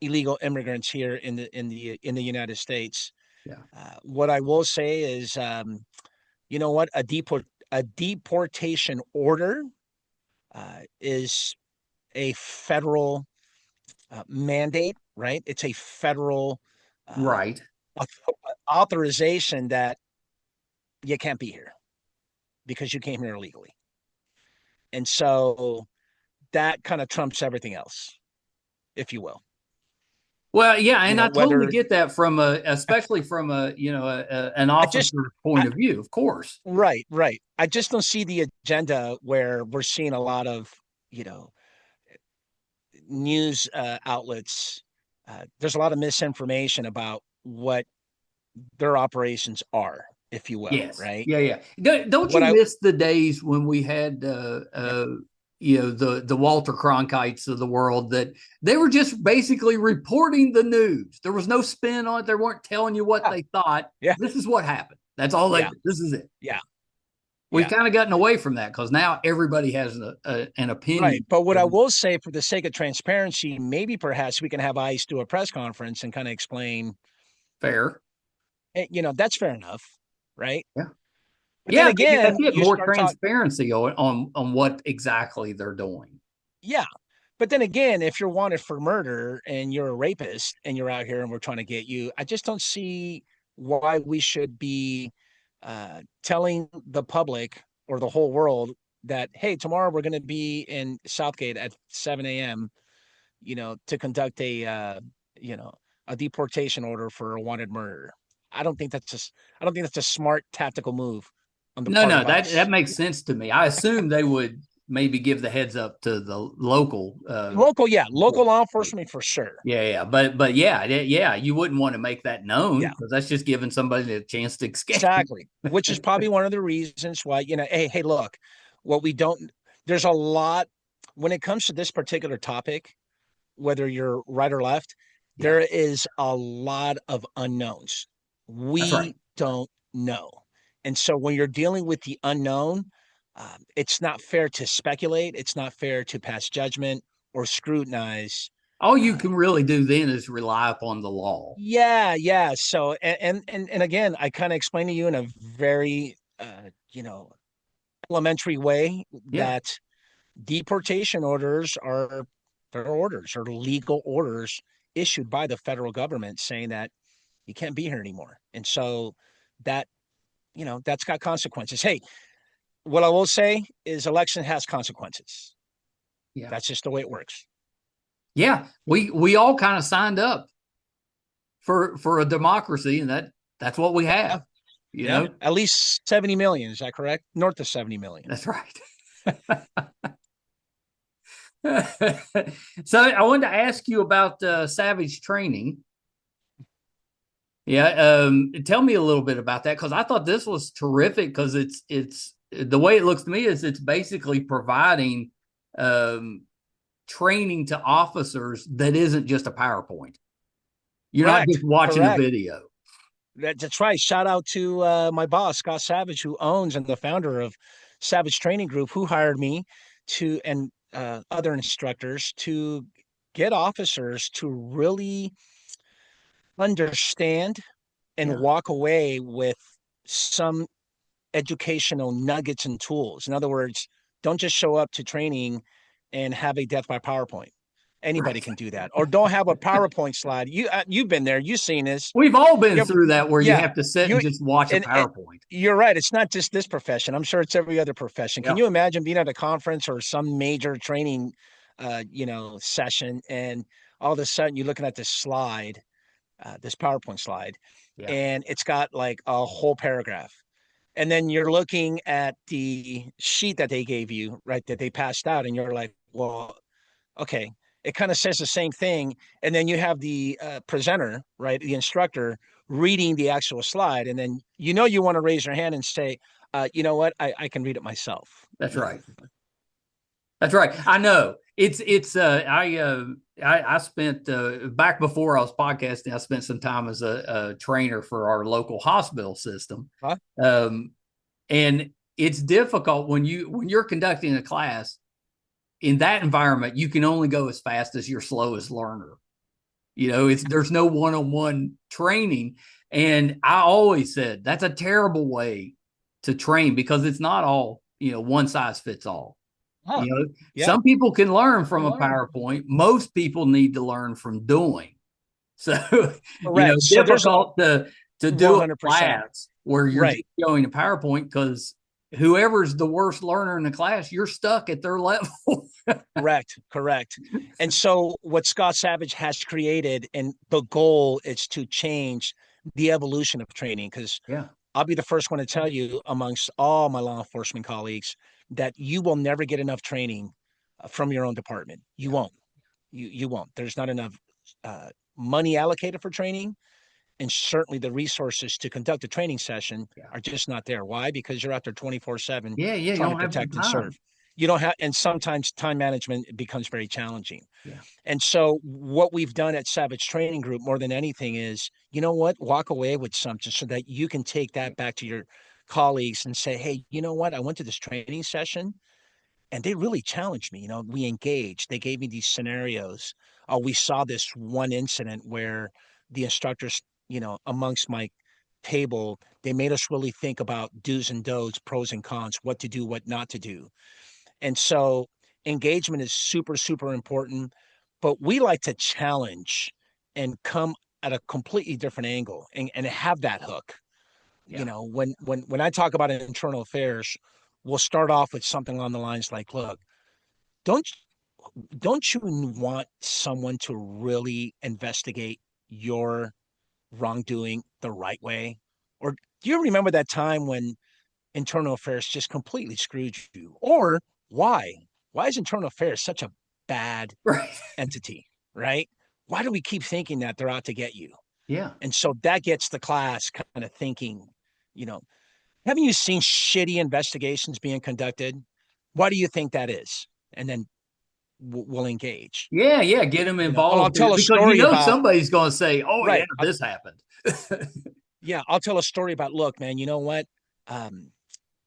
Speaker 2: illegal immigrants here in the United States.
Speaker 1: Yeah.
Speaker 2: What I will say is, you know what, a deportation order is a federal mandate, right? It's a federal uh,
Speaker 1: Right.
Speaker 2: authorization that you can't be here because you came here illegally. And so that kind of trumps everything else, if you will.
Speaker 1: Well, yeah,
Speaker 2: You
Speaker 1: and
Speaker 2: know,
Speaker 1: I totally
Speaker 2: whether
Speaker 1: get that especially from an
Speaker 2: I just,
Speaker 1: officer's
Speaker 2: I,
Speaker 1: point of view, of course.
Speaker 2: right, right. I just don't see the agenda where we're seeing a lot of, you know, news outlets. There's a lot of misinformation about what their operations are, if you will,
Speaker 1: Yes.
Speaker 2: right?
Speaker 1: Yeah, yeah. Don't
Speaker 2: What
Speaker 1: you
Speaker 2: I,
Speaker 1: miss the days when we had
Speaker 2: yeah,
Speaker 1: the Walter Cronkites of the world that they were just basically reporting the news. There was no spin on it. They weren't telling you what
Speaker 2: yeah,
Speaker 1: they thought.
Speaker 2: yeah,
Speaker 1: This is what happened. That's all
Speaker 2: yeah,
Speaker 1: this is it.
Speaker 2: yeah,
Speaker 1: We've
Speaker 2: yeah.
Speaker 1: kind of gotten away from that because now everybody has an
Speaker 2: Right.
Speaker 1: opinion.
Speaker 2: But what I will say, for the sake of transparency, maybe perhaps we can have ICE do a press conference and kind of explain,
Speaker 1: Fair.
Speaker 2: that's fair enough. Right.
Speaker 1: Yeah.
Speaker 2: But then
Speaker 1: Yeah, maybe that's
Speaker 2: again,
Speaker 1: it.
Speaker 2: you
Speaker 1: More
Speaker 2: start talking,
Speaker 1: transparency on what exactly they're doing.
Speaker 2: yeah. But then again, if you're wanted for murder and you're a rapist and you're out here and we're trying to get you, I just don't see why we should be telling the public or the whole world that, hey, tomorrow we're going to be in Southgate at 7 a.m., to conduct you know, a deportation order for a wanted murderer. I don't think that's just, I don't think that's a smart tactical move on the
Speaker 1: No,
Speaker 2: part
Speaker 1: no,
Speaker 2: of
Speaker 1: that
Speaker 2: ICE.
Speaker 1: makes sense to me. I assume they would maybe give the heads up to the local
Speaker 2: Local, yeah, local law enforcement for sure.
Speaker 1: yeah, yeah, but yeah, yeah, you wouldn't want to make that known
Speaker 2: Yeah,
Speaker 1: because that's just giving somebody a chance to escape.
Speaker 2: exactly. Which is probably one of the reasons why, hey, look, what we don't, there's a lot when it comes to this particular topic, whether you're right or left,
Speaker 1: Yeah,
Speaker 2: there is a lot of unknowns.
Speaker 1: that's right.
Speaker 2: We don't know. And so when you're dealing with the unknown, it's not fair to speculate. It's not fair to pass judgment or scrutinize.
Speaker 1: All you
Speaker 2: Uh,
Speaker 1: can really do then is rely upon the law.
Speaker 2: yeah, yeah. So, and again, I kind of explained to you in a very, elementary way
Speaker 1: Yeah,
Speaker 2: that deportation orders are federal orders or legal orders issued by the federal government saying that you can't be here anymore. And so that, that's got consequences. Hey, what I will say is election has consequences.
Speaker 1: yeah,
Speaker 2: That's just the way it works.
Speaker 1: yeah. We all kind of signed up for a democracy, and that's what we
Speaker 2: Yeah.
Speaker 1: have. You
Speaker 2: Yeah.
Speaker 1: know,
Speaker 2: At least 70 million. Is that correct? North of 70 million.
Speaker 1: that's right. So I wanted to ask you about Savage training. Yeah, tell me a little bit about that because I thought this was terrific because it's the way it looks to me is it's basically providing um, training to officers that isn't just a PowerPoint. You're not just
Speaker 2: Correct.
Speaker 1: watching a
Speaker 2: Correct.
Speaker 1: video.
Speaker 2: That's right. Shout out to my boss, Scott Savage, who owns and the founder of Savage Training Group, who hired me and other instructors to get officers to really understand and
Speaker 1: Yeah,
Speaker 2: walk away with some educational nuggets and tools. In other words, don't just show up to training and have a death by PowerPoint. Anybody
Speaker 1: right.
Speaker 2: can do that. Or don't have a PowerPoint slide. You've been there. You've seen this.
Speaker 1: We've all been
Speaker 2: You
Speaker 1: through that where you
Speaker 2: yeah,
Speaker 1: have to sit and
Speaker 2: you
Speaker 1: just watch a
Speaker 2: and
Speaker 1: PowerPoint.
Speaker 2: you're right. It's not just this profession. I'm sure it's every other profession. Can
Speaker 1: Yeah,
Speaker 2: you imagine being at a conference or some major training, session, and all of a sudden you're looking at this slide, this PowerPoint slide,
Speaker 1: yeah,
Speaker 2: and it's got like a whole paragraph, and then you're looking at the sheet that they gave you, right, that they passed out, and you're like, well, okay, it kind of says the same thing. And then you have the presenter, right, the instructor reading the actual slide. And then, you want to raise your hand and say, you know what, I can read it myself.
Speaker 1: that's right. That's right. I know it's I spent back before I was podcasting, I spent some time as a trainer for our local hospital system.
Speaker 2: Huh?
Speaker 1: Um, and it's difficult when you're conducting a class in that environment. You can only go as fast as your slowest learner. There's no one-on-one training. And I always said that's a terrible way to train because it's not all, one size fits all.
Speaker 2: Huh. Yeah.
Speaker 1: Some people can learn from a
Speaker 2: Learn.
Speaker 1: PowerPoint. Most people need to learn from doing. So,
Speaker 2: Correct. So there's
Speaker 1: difficult to do a
Speaker 2: 100%.
Speaker 1: class where you're just
Speaker 2: Right.
Speaker 1: showing a PowerPoint because whoever's the worst learner in the class, you're stuck at their level.
Speaker 2: Correct. Correct. And so what Scott Savage has created, and the goal is to change the evolution of training, because
Speaker 1: Yeah.
Speaker 2: I'll be the first one to tell you, amongst all my law enforcement colleagues, that you will never get enough training from your own department. You won't. You won't. There's not enough money allocated for training, and certainly the resources to conduct a training session
Speaker 1: Yeah.
Speaker 2: are just not there. Why? Because you're out there 24/7
Speaker 1: Yeah. You
Speaker 2: trying to
Speaker 1: don't have the
Speaker 2: protect and
Speaker 1: time.
Speaker 2: serve. You don't have, and sometimes time management becomes very challenging.
Speaker 1: Yeah.
Speaker 2: And so what we've done at Savage Training Group more than anything is, you know what, walk away with something so that you can take that back to your colleagues and say, hey, you know what, I went to this training session and they really challenged me. We engaged. They gave me these scenarios. We saw this one incident where the instructors, amongst my table, they made us really think about do's and don'ts, pros and cons, what to do, what not to do. And so engagement is super, super important. But we like to challenge and come at a completely different angle and have that hook.
Speaker 1: Yeah.
Speaker 2: When I talk about internal affairs, we'll start off with something on the lines like, look, don't don't you want someone to really investigate your wrongdoing the right way? Or do you remember that time when internal affairs just completely screwed you? Or why? Why is internal affairs such a bad
Speaker 1: Right.
Speaker 2: entity, right? Why do we keep thinking that they're out to get you?
Speaker 1: Yeah.
Speaker 2: And so that gets the class kind of thinking, you know, haven't you seen shitty investigations being conducted? Why do you think that is? And then we'll engage.
Speaker 1: Yeah. Yeah. Get them
Speaker 2: I'll
Speaker 1: involved in
Speaker 2: tell
Speaker 1: it
Speaker 2: a
Speaker 1: because
Speaker 2: story about,
Speaker 1: somebody's going to say, "Oh yeah,
Speaker 2: right.
Speaker 1: this happened."
Speaker 2: Yeah, I'll tell a story about, look, man, you know what? Um,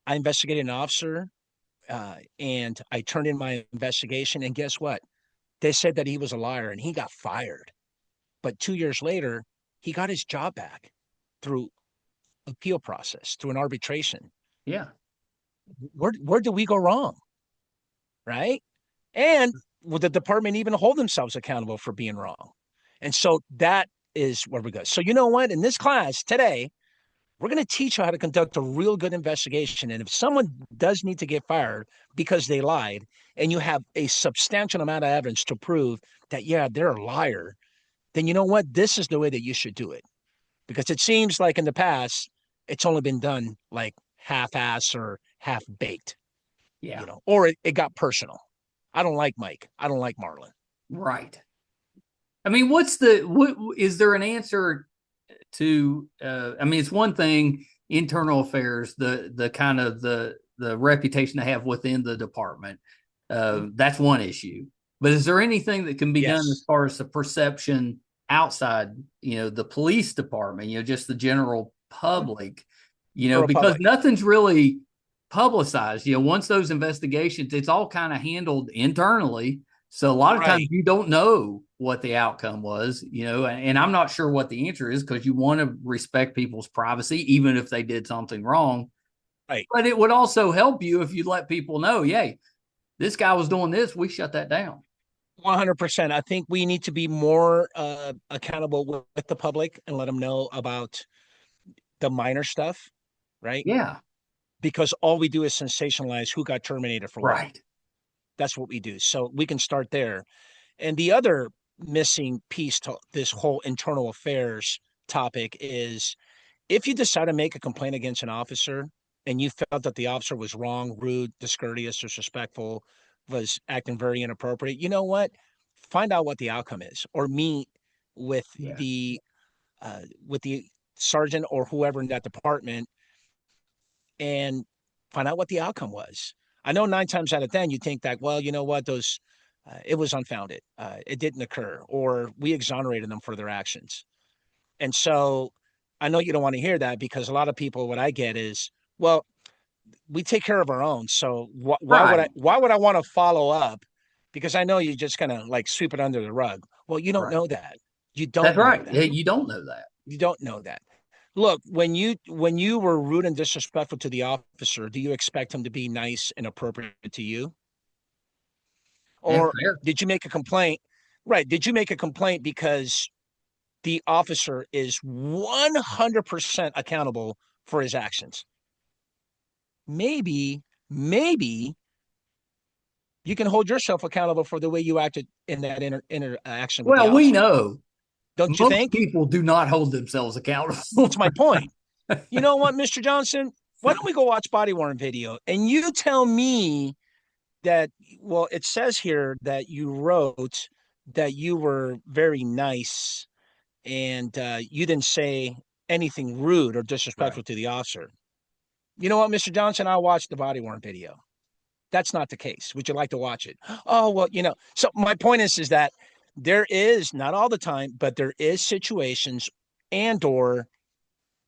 Speaker 2: I investigated an officer and I turned in my investigation. And guess what? They said that he was a liar and he got fired. But 2 years later, he got his job back through appeal process, through an arbitration.
Speaker 1: Yeah.
Speaker 2: Where do we go wrong? Right? And would the department even hold themselves accountable for being wrong? And so that is where we go. So you know what? In this class today, we're going to teach you how to conduct a real good investigation. And if someone does need to get fired because they lied, and you have a substantial amount of evidence to prove that, yeah, they're a liar, then you know what? This is the way that you should do it. Because it seems like in the past, it's only been done like half-ass or half-baked,
Speaker 1: Yeah.
Speaker 2: or it got personal. I don't like Mike. I don't like Marlon.
Speaker 1: Right. I mean, what is there an answer to? I mean, it's one thing internal affairs, the kind of the reputation they have within the department. That's one issue. But is there anything that can be done as
Speaker 2: Yes.
Speaker 1: far as the perception outside, the police department, just the general public, because
Speaker 2: Republic.
Speaker 1: nothing's really publicized. Once those investigations, it's all kind of handled internally. So a lot of times
Speaker 2: Right.
Speaker 1: you don't know what the outcome was, and I'm not sure what the answer is because you want to respect people's privacy, even if they did something wrong.
Speaker 2: Right.
Speaker 1: But it would also help you if you let people know, yay, this guy was doing this. We shut that down.
Speaker 2: 100%. I think we need to be more accountable with the public and let them know about the minor stuff, right?
Speaker 1: Yeah.
Speaker 2: Because all we do is sensationalize who got terminated for what.
Speaker 1: Right.
Speaker 2: That's what we do. So we can start there. And the other missing piece to this whole internal affairs topic is, if you decide to make a complaint against an officer and you felt that the officer was wrong, rude, discourteous, disrespectful, was acting very inappropriate, you know what? Find out what the outcome is, or meet with
Speaker 1: Yeah.
Speaker 2: the sergeant or whoever in that department and find out what the outcome was. I know 9 times out of 10 you think that, well, you know what, those it was unfounded. It didn't occur, or we exonerated them for their actions. And so I know you don't want to hear that, because a lot of people, what I get is, well, we take care of our own. So
Speaker 1: Right.
Speaker 2: why would I want to follow up? Because I know you're just going to like sweep it under the rug. Well, you don't
Speaker 1: Right.
Speaker 2: know that. You
Speaker 1: That's
Speaker 2: don't know
Speaker 1: right. Yeah,
Speaker 2: that.
Speaker 1: you don't know that.
Speaker 2: You don't know that. Look, when you were rude and disrespectful to the officer, do you expect him to be nice and appropriate to you?
Speaker 1: Yeah,
Speaker 2: Or
Speaker 1: fair.
Speaker 2: did you make a complaint? Right. Did you make a complaint because the officer is 100% accountable for his actions? Maybe you can hold yourself accountable for the way you acted in that interaction with the
Speaker 1: Well, we
Speaker 2: officer.
Speaker 1: know
Speaker 2: Don't you
Speaker 1: most
Speaker 2: think?
Speaker 1: people do not hold themselves accountable.
Speaker 2: That's my point. You know what, Mr. Johnson? Why don't we go watch body worn video and you tell me that, well, it says here that you wrote that you were very nice and you didn't say anything rude or
Speaker 1: Right.
Speaker 2: disrespectful to the officer. You know what, Mr. Johnson? I watched the body worn video. That's not the case. Would you like to watch it? Oh, well, so my point is that there is, not all the time, but there is situations and or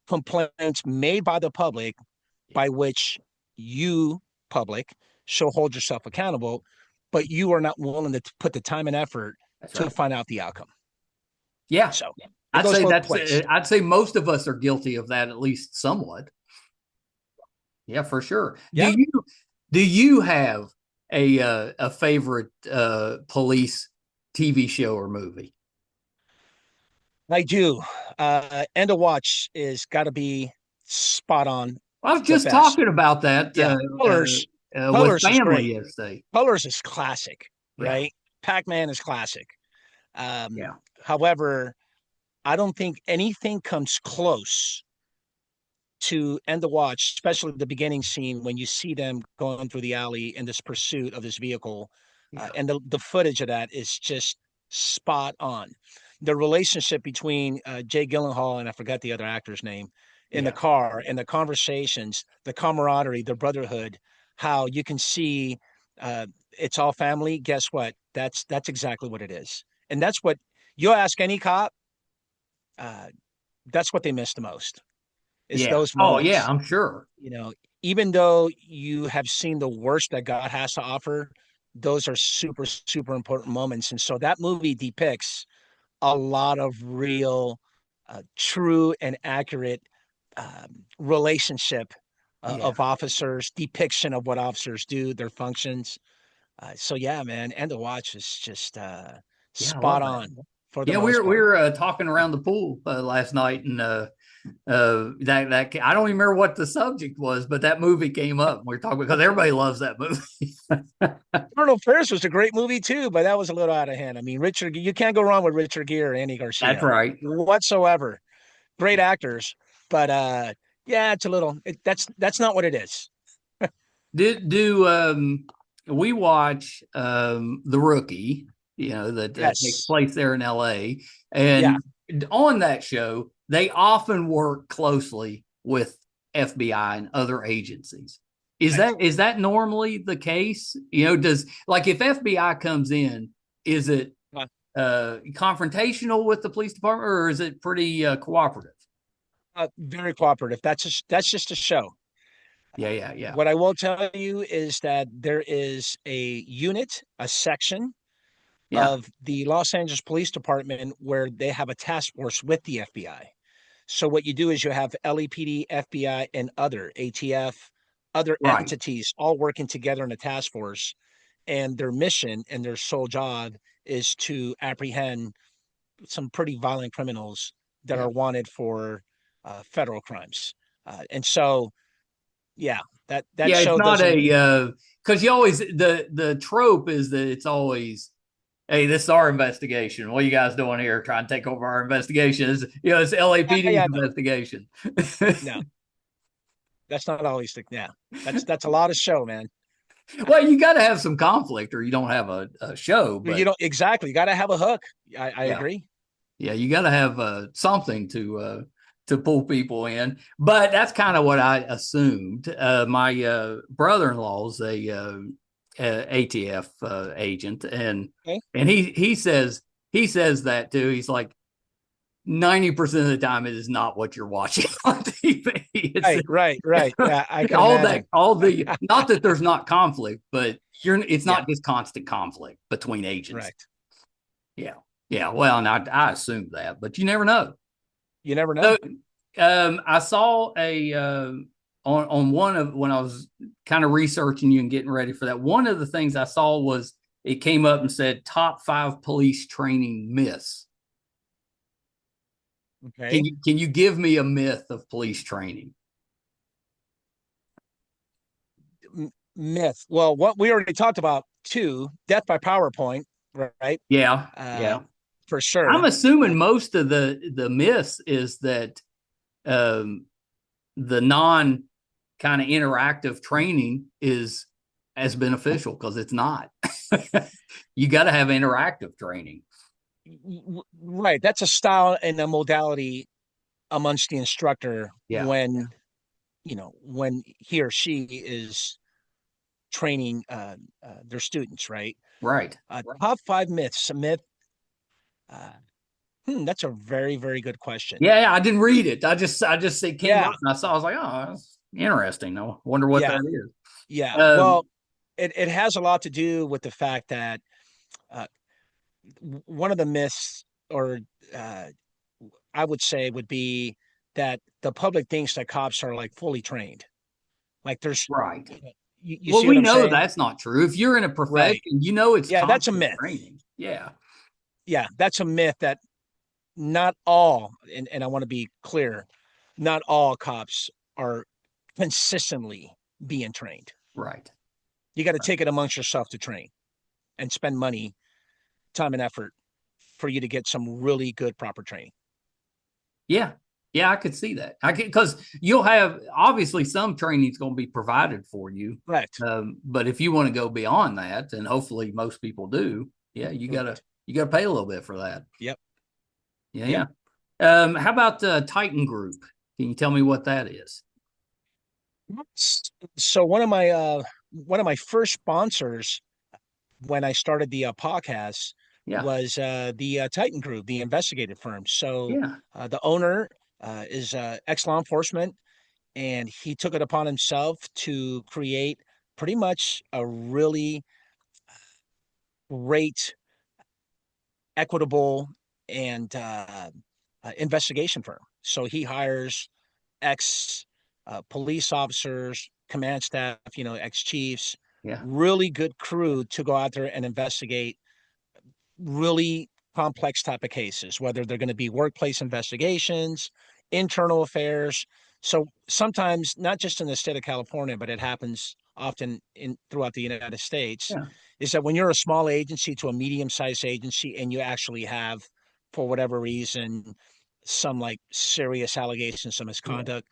Speaker 2: complaints made by the public by which you, public, shall hold yourself accountable, but you are not willing to put the time and effort
Speaker 1: That's
Speaker 2: to
Speaker 1: right.
Speaker 2: find out the outcome.
Speaker 1: Yeah.
Speaker 2: So it
Speaker 1: I'd
Speaker 2: goes
Speaker 1: say
Speaker 2: both
Speaker 1: that's,
Speaker 2: ways.
Speaker 1: I'd say most of us are guilty of that, at least somewhat. Yeah, for sure.
Speaker 2: Yeah,
Speaker 1: Do you have a favorite police TV show or movie?
Speaker 2: I do. End of watch is got to be spot on,
Speaker 1: I was
Speaker 2: the
Speaker 1: just
Speaker 2: best.
Speaker 1: talking about that
Speaker 2: Yeah,
Speaker 1: with
Speaker 2: Colors is
Speaker 1: family
Speaker 2: great.
Speaker 1: yesterday.
Speaker 2: Colors is classic,
Speaker 1: Yeah,
Speaker 2: right? Pac-Man is classic. Um,
Speaker 1: yeah,
Speaker 2: However, I don't think anything comes close to End the Watch, especially the beginning scene when you see them going through the alley in this pursuit of this vehicle.
Speaker 1: yeah,
Speaker 2: And the footage of that is just spot on. The relationship between Jay Gyllenhaal and I forgot the other actor's name in the
Speaker 1: yeah,
Speaker 2: car, and the conversations, the camaraderie, the brotherhood, how you can see it's all family. Guess what? That's exactly what it is. And that's what you'll ask any cop. Uh, that's what they miss the most, is
Speaker 1: yeah.
Speaker 2: those
Speaker 1: Oh, yeah,
Speaker 2: moments.
Speaker 1: I'm sure.
Speaker 2: You know, even though you have seen the worst that God has to offer, those are super, super important moments. And so that movie depicts a lot of real, true, and accurate relationship
Speaker 1: Yeah,
Speaker 2: of officers, depiction of what officers do, their functions. So, yeah, man, End of Watch is just
Speaker 1: yeah, I
Speaker 2: spot
Speaker 1: love that.
Speaker 2: on for the
Speaker 1: Yeah,
Speaker 2: most
Speaker 1: we
Speaker 2: part.
Speaker 1: were talking around the pool last night, and that I don't even remember what the subject was, but that movie came up. We were talking because everybody loves that movie.
Speaker 2: Colonel Pierce was a great movie too, but that was a little out of hand. I mean, you can't go wrong with Richard Gere or Andy
Speaker 1: That's
Speaker 2: Garcia
Speaker 1: right.
Speaker 2: whatsoever. Great actors, but yeah, it's a little. That's not what it is.
Speaker 1: Do we watch The Rookie? You know that takes
Speaker 2: Yes,
Speaker 1: place there in L.A.
Speaker 2: yeah.
Speaker 1: And on that show, they often work closely with FBI and other agencies.
Speaker 2: Right.
Speaker 1: Is that normally the case? You know, does like if FBI comes in, is it confrontational with the police department, or is it pretty cooperative?
Speaker 2: Very cooperative. That's just a show.
Speaker 1: Yeah, yeah, yeah,
Speaker 2: What I will tell you is that there is a unit, a section
Speaker 1: yeah.
Speaker 2: of the Los Angeles Police Department where they have a task force with the FBI. So what you do is you have LAPD, FBI, and other ATF, other
Speaker 1: Right.
Speaker 2: entities all working together in a task force, and their mission and their sole job is to apprehend some pretty violent criminals that
Speaker 1: Yeah.
Speaker 2: are wanted for federal crimes. And so, yeah, that
Speaker 1: Yeah, it's
Speaker 2: show
Speaker 1: not
Speaker 2: doesn't.
Speaker 1: a because you always the trope is that it's always, hey, this is our investigation. What are you guys doing here? Trying to take over our investigation? It's
Speaker 2: Yeah,
Speaker 1: LAPD's
Speaker 2: yeah, no,
Speaker 1: investigation.
Speaker 2: no, that's not always the. Yeah, that's a lot of show, man.
Speaker 1: Well, you got to have some conflict, or you don't have a show.
Speaker 2: You
Speaker 1: But
Speaker 2: don't exactly. You got to have a hook. I
Speaker 1: yeah,
Speaker 2: agree.
Speaker 1: yeah, you got to have something to pull people in. But that's kind of what I assumed. My brother-in-law's ATF agent, and
Speaker 2: Okay.
Speaker 1: he says that too. He's like, 90% of the time it is not what you're watching on TV. It's
Speaker 2: Right. Yeah, I can
Speaker 1: all that,
Speaker 2: imagine.
Speaker 1: all the, not that there's not conflict, but it's
Speaker 2: Yeah,
Speaker 1: not just constant conflict between agents.
Speaker 2: correct.
Speaker 1: Yeah. Yeah. Well, and I assumed that, but you never know.
Speaker 2: You never know.
Speaker 1: So, I saw on one of, when I was kind of researching you and getting ready for that, one of the things I saw was it came up and said top 5 police training myths.
Speaker 2: Okay.
Speaker 1: Can you give me a myth of police training?
Speaker 2: Myth. Well, what we already talked about too, death by PowerPoint, right?
Speaker 1: Yeah,
Speaker 2: Uh,
Speaker 1: yeah.
Speaker 2: for
Speaker 1: I'm
Speaker 2: sure.
Speaker 1: assuming most of the myths is that um, the non kind of interactive training is as beneficial, because it's not. You got to have interactive training.
Speaker 2: Right. That's a style and a modality amongst the instructor
Speaker 1: Yeah,
Speaker 2: when, when he or she is training their students, right?
Speaker 1: right.
Speaker 2: Top 5 myths. A myth. Uh, that's a very, very good question.
Speaker 1: Yeah, yeah, I didn't read it. I just it came up
Speaker 2: Yeah.
Speaker 1: and I saw. I was like, oh, that's interesting. I wonder what
Speaker 2: Yeah.
Speaker 1: that is.
Speaker 2: Yeah.
Speaker 1: Um,
Speaker 2: Well, it has a lot to do with the fact that uh, one of the myths, or uh, I would say, would be that the public thinks that cops are like fully trained. Like there's,
Speaker 1: right.
Speaker 2: you
Speaker 1: Well,
Speaker 2: see what
Speaker 1: we
Speaker 2: I'm
Speaker 1: know
Speaker 2: saying?
Speaker 1: that's not true. If you're in a
Speaker 2: Right.
Speaker 1: profession, it's
Speaker 2: Yeah, that's a
Speaker 1: constant
Speaker 2: myth.
Speaker 1: training. Yeah,
Speaker 2: Yeah, that's a myth that not all, and I want to be clear, not all cops are consistently being trained.
Speaker 1: right.
Speaker 2: You got to take it amongst yourself to train and spend money, time, and effort for you to get some really good, proper training.
Speaker 1: Yeah. Yeah, I could see that. I could, because you'll have, obviously, some training is going to be provided for you.
Speaker 2: Correct.
Speaker 1: But if you want to go beyond that, and hopefully most people do, yeah,
Speaker 2: Correct.
Speaker 1: you gotta pay a little bit for that.
Speaker 2: Yep.
Speaker 1: Yeah,
Speaker 2: Yep.
Speaker 1: yeah. How about the Titan Group? Can you tell me what that is?
Speaker 2: So one of my first sponsors when I started the podcast
Speaker 1: Yeah,
Speaker 2: was the Titan Group, the investigative firm. So
Speaker 1: yeah,
Speaker 2: the owner is ex law enforcement, and he took it upon himself to create pretty much a really great, equitable, and investigation firm. So he hires ex police officers, command staff, ex chiefs,
Speaker 1: yeah.
Speaker 2: really good crew to go out there and investigate really complex type of cases, whether they're going to be workplace investigations, internal affairs. So sometimes, not just in the state of California, but it happens often in throughout the United States,
Speaker 1: Yeah.
Speaker 2: is that when you're a small agency to a medium-sized agency and you actually have, for whatever reason, some like serious allegations of
Speaker 1: Yeah.
Speaker 2: misconduct,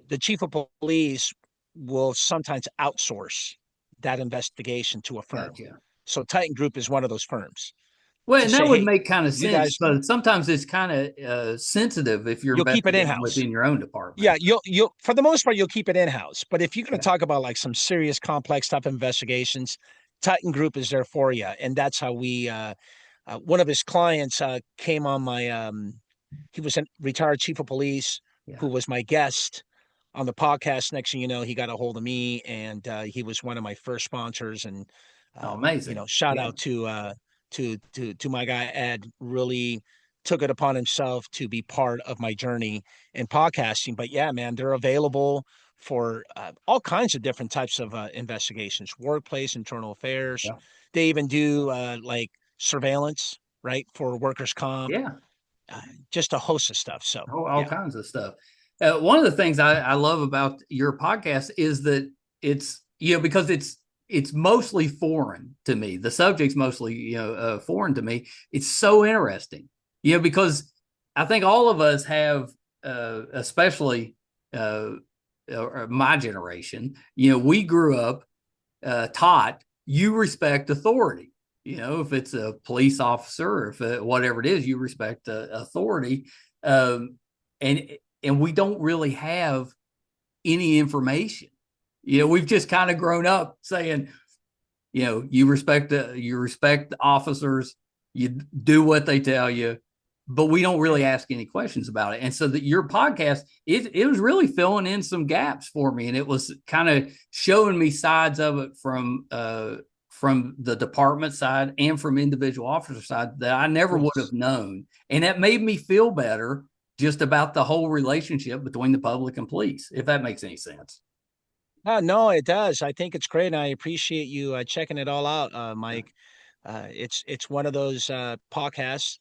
Speaker 2: the chief of police will sometimes outsource that investigation to a firm.
Speaker 1: Gotcha.
Speaker 2: So Titan Group is one of those firms
Speaker 1: Well,
Speaker 2: to
Speaker 1: and
Speaker 2: say,
Speaker 1: that would
Speaker 2: hey,
Speaker 1: make kind of
Speaker 2: you
Speaker 1: sense,
Speaker 2: guys,
Speaker 1: but sometimes it's kind of sensitive if you're
Speaker 2: you'll keep it in
Speaker 1: investigating
Speaker 2: house.
Speaker 1: within your own
Speaker 2: Yeah,
Speaker 1: department.
Speaker 2: you'll for the most part you'll keep it in house. But if you're going to
Speaker 1: Yeah.
Speaker 2: talk about like some serious complex type investigations, Titan Group is there for you, and that's how we. One of his clients came on my. He was a retired chief of police
Speaker 1: Yeah.
Speaker 2: who was my guest on the podcast. Next thing you know, he got a hold of me, and he was one of my first sponsors. And
Speaker 1: Oh, amazing.
Speaker 2: shout
Speaker 1: Yeah.
Speaker 2: out to my guy Ed. Really took it upon himself to be part of my journey in podcasting. But yeah, man, they're available for all kinds of different types of investigations, workplace, internal affairs.
Speaker 1: Yeah.
Speaker 2: They even do like surveillance, right, for workers' comp,
Speaker 1: Yeah.
Speaker 2: uh, just a host of stuff. So
Speaker 1: All
Speaker 2: yeah,
Speaker 1: kinds of stuff. One of the things I love about your podcast is that it's, because it's mostly foreign to me. The subject's mostly, foreign to me. It's so interesting, because I think all of us have, especially uh, my generation, we grew up taught you respect authority. If it's a police officer or if whatever it is, you respect authority. Um, and we don't really have any information. We've just kind of grown up saying, You respect the officers, you do what they tell you, but we don't really ask any questions about it. And so that your podcast, it was really filling in some gaps for me, and it was kind of showing me sides of it from the department side and from individual officer side that I never would have known. And that made me feel better just about the whole relationship between the public and police, if that makes any sense.
Speaker 2: No, it does. I think it's great, and I appreciate you checking it all out, Mike. It's one of those podcasts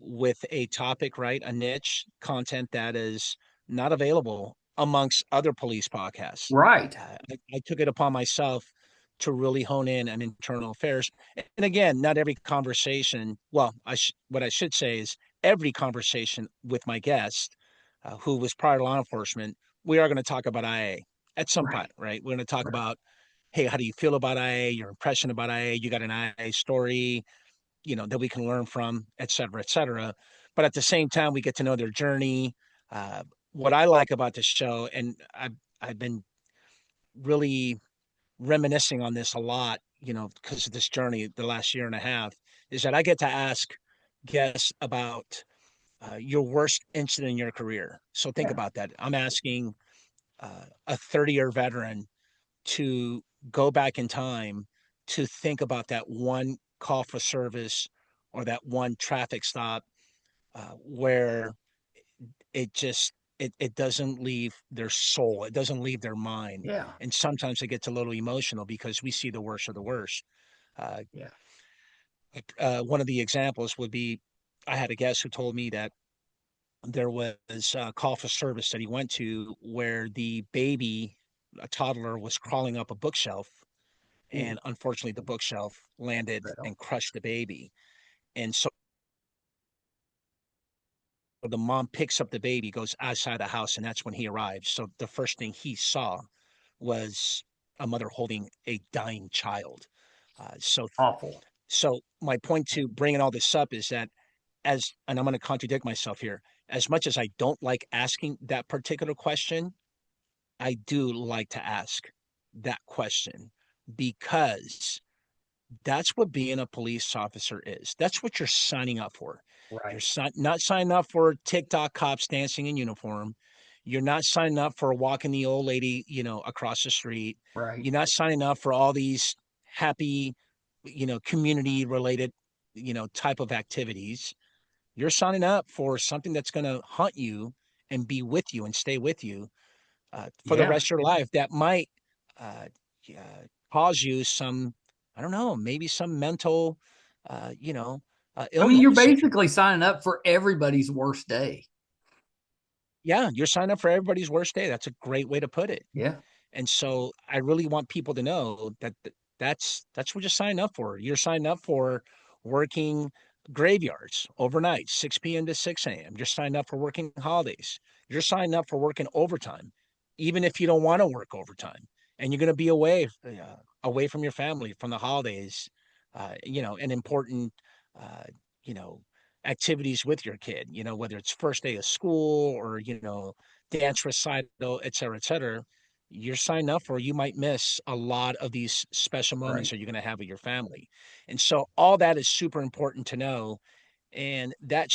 Speaker 2: with a topic, right? A niche content that is not available amongst other police podcasts.
Speaker 1: Right.
Speaker 2: I took it upon myself to really hone in on internal affairs. And again, not every conversation, well, what I should say is every conversation with my guest, who was prior law enforcement, we are going to talk about IA at some point, right? We're going to talk about, hey, how do you feel about IA, your impression about IA, you got an IA story, that we can learn from, et cetera, et cetera. But at the same time, we get to know their journey. What I like about this show, and I've been really reminiscing on this a lot, because of this journey the last year and a half, is that I get to ask guests about your worst incident in your career. So think about that. I'm asking a 30-year veteran to go back in time to think about that one call for service or that one traffic stop where it doesn't leave their soul, it doesn't leave their mind.
Speaker 1: Yeah.
Speaker 2: And sometimes it gets a little emotional because we see the worst of the worst.
Speaker 1: Yeah.
Speaker 2: One of the examples would be, I had a guest who told me that there was a call for service that he went to where the baby, a toddler, was crawling up a bookshelf, and unfortunately the bookshelf landed and crushed the baby. And so the mom picks up the baby, goes outside the house, and that's when he arrives. So the first thing he saw was a mother holding a dying child.
Speaker 1: Awful.
Speaker 2: So my point to bringing all this up is that, and I'm going to contradict myself here, as much as I don't like asking that particular question, I do like to ask that question, because that's what being a police officer is. That's what you're signing up for.
Speaker 1: Right.
Speaker 2: You're not signing up for TikTok cops dancing in uniform. You're not signing up for walking the old lady, across the street.
Speaker 1: Right.
Speaker 2: You're not signing up for all these happy, community related, type of activities. You're signing up for something that's going to haunt you and be with you and stay with you for the
Speaker 1: Yeah.
Speaker 2: rest of your life. That might uh, cause you some, I don't know, maybe some mental,
Speaker 1: I mean, you're
Speaker 2: illness.
Speaker 1: basically signing up for everybody's worst day.
Speaker 2: Yeah, you're signing up for everybody's worst day. That's a great way to put it.
Speaker 1: Yeah.
Speaker 2: And so I really want people to know that that's what you're signing up for. You're signing up for working graveyards overnight, 6 p.m. to 6 a.m. You're signing up for working holidays. You're signing up for working overtime, even if you don't want to work overtime. And you're going to be away from your family, from the holidays, and important, uh, you know, activities with your kid, whether it's first day of school or, dance recital, et cetera, et cetera. You're signing up for, you might miss a lot of these special moments
Speaker 1: Right.
Speaker 2: that you're going to have with your family. And so all that is super important to know. And that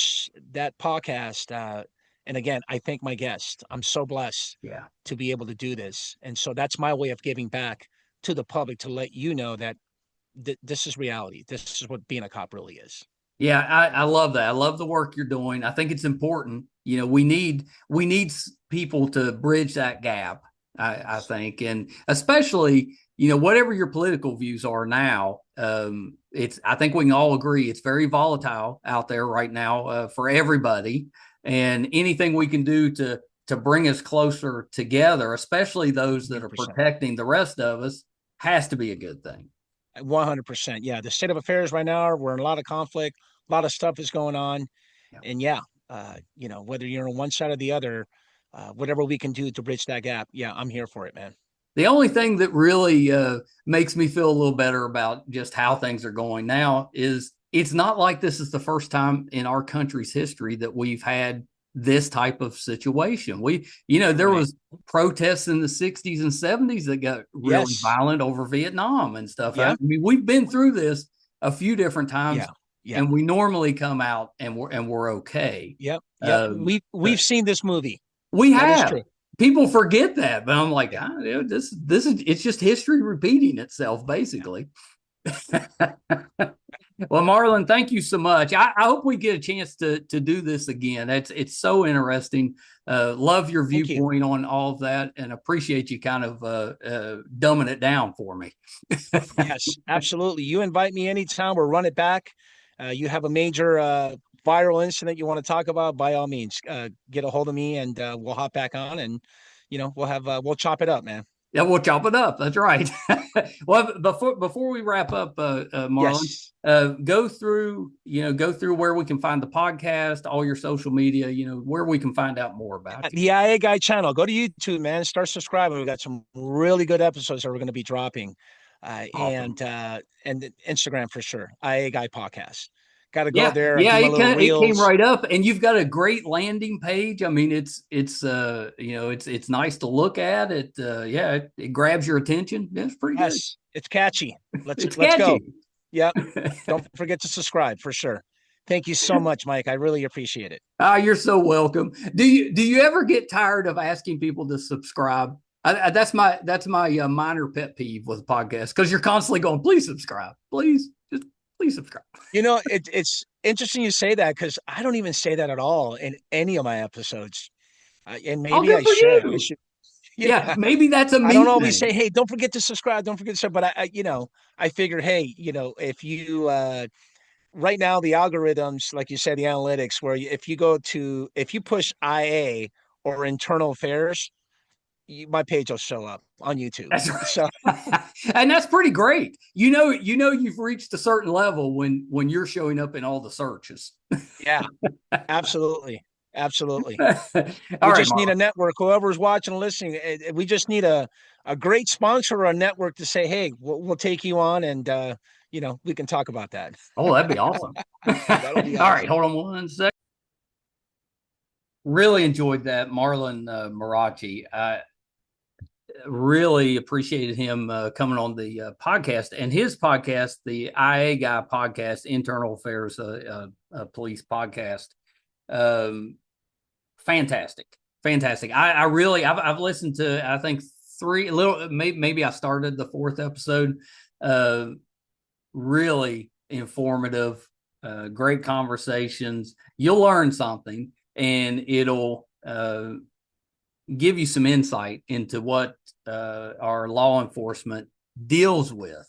Speaker 2: podcast, and again, I thank my guest. I'm so blessed
Speaker 1: Yeah.
Speaker 2: to be able to do this. And so that's my way of giving back to the public, to let you know that this is reality. This is what being a cop really is.
Speaker 1: Yeah, I love that. I love the work you're doing. I think it's important. We need people to bridge that gap. I think, and especially whatever your political views are now. I think we can all agree it's very volatile out there right now for everybody, and anything we can do to bring us closer together, especially those that are
Speaker 2: 100%.
Speaker 1: protecting the rest of us, has to be a good thing.
Speaker 2: 100%. Yeah. The state of affairs right now, we're in a lot of conflict, a lot of stuff is going on.
Speaker 1: Yeah.
Speaker 2: And yeah, whether you're on one side or the other, whatever we can do to bridge that gap. Yeah, I'm here for it, man.
Speaker 1: The only thing that really makes me feel a little better about just how things are going now is it's not like this is the first time in our country's history that we've had this type of situation. There
Speaker 2: Right.
Speaker 1: was protests in the 60s and 70s that got really
Speaker 2: Yes.
Speaker 1: violent over Vietnam and stuff. I
Speaker 2: Yeah.
Speaker 1: mean, we've been through this a few different times,
Speaker 2: Yeah. Yeah.
Speaker 1: and we normally come out and we're okay.
Speaker 2: Yep. Yep.
Speaker 1: Um,
Speaker 2: We've seen this movie.
Speaker 1: we
Speaker 2: That is
Speaker 1: have.
Speaker 2: true.
Speaker 1: People forget that, but I'm like,
Speaker 2: Yeah.
Speaker 1: this is it's just history repeating itself,
Speaker 2: Yeah.
Speaker 1: basically. Well, Marlon, thank you so much. I hope we get a chance to do this again. It's so interesting. Love your
Speaker 2: Thank you.
Speaker 1: viewpoint on all of that, and appreciate you kind of dumbing it down for me.
Speaker 2: Yes, absolutely. You invite me anytime. We'll run it back. You have a major viral incident you want to talk about, by all means, get a hold of me and we'll hop back on and we'll chop it up, man.
Speaker 1: Yeah, we'll chop it up. That's right. Well, before we wrap up, Marlon,
Speaker 2: Yes.
Speaker 1: go through where we can find the podcast, all your social media, where we can find out more about you.
Speaker 2: The IA Guy channel. Go to YouTube, man. Start subscribing. We've got some really good episodes that we're going to be dropping.
Speaker 1: Awesome.
Speaker 2: And Instagram for sure. IA Guy podcast. Got to go
Speaker 1: Yeah,
Speaker 2: there.
Speaker 1: yeah,
Speaker 2: Do my little
Speaker 1: it came
Speaker 2: reels.
Speaker 1: right up, and you've got a great landing page. I mean, it's nice to look at. It grabs your attention. Yeah, it's pretty good.
Speaker 2: Yes, it's catchy.
Speaker 1: It's
Speaker 2: Let's go.
Speaker 1: catchy.
Speaker 2: Yep. Don't forget to subscribe for sure. Thank you so much, Mike. I really appreciate it.
Speaker 1: You're so welcome. Do you ever get tired of asking people to subscribe? That's my minor pet peeve with podcasts, because you're constantly going, please subscribe, please subscribe.
Speaker 2: It's interesting you say that because I don't even say that at all in any of my episodes, and
Speaker 1: Oh,
Speaker 2: maybe
Speaker 1: good
Speaker 2: I
Speaker 1: for
Speaker 2: should.
Speaker 1: you. Yeah,
Speaker 2: Yeah,
Speaker 1: maybe that's a
Speaker 2: I don't
Speaker 1: me
Speaker 2: always say,
Speaker 1: thing.
Speaker 2: "Hey, don't forget to subscribe. Don't forget to subscribe." But I figure, hey, if you right now the algorithms, like you said, the analytics, where if you push IA or internal affairs, my page will show up on YouTube.
Speaker 1: That's
Speaker 2: So
Speaker 1: right. And that's pretty great. You've reached a certain level when you're showing up in all the searches.
Speaker 2: yeah, absolutely, absolutely.
Speaker 1: All
Speaker 2: We
Speaker 1: right,
Speaker 2: just need
Speaker 1: Marlon.
Speaker 2: a network. Whoever's watching and listening, we just need a great sponsor or a network to say, "Hey, we'll take you on, and we can talk about that."
Speaker 1: Oh, that'd be awesome. All
Speaker 2: That'll be
Speaker 1: right,
Speaker 2: awesome.
Speaker 1: hold on one second. Really enjoyed that, Marlon Marrache. I really appreciated him coming on the podcast, and his podcast, the IA Guy podcast, Internal Affairs Police podcast. Um, fantastic, fantastic. I've listened to, I think, three, a little, maybe I started the fourth episode. Uh, really informative, great conversations. You'll learn something, and it'll give you some insight into what our law enforcement deals with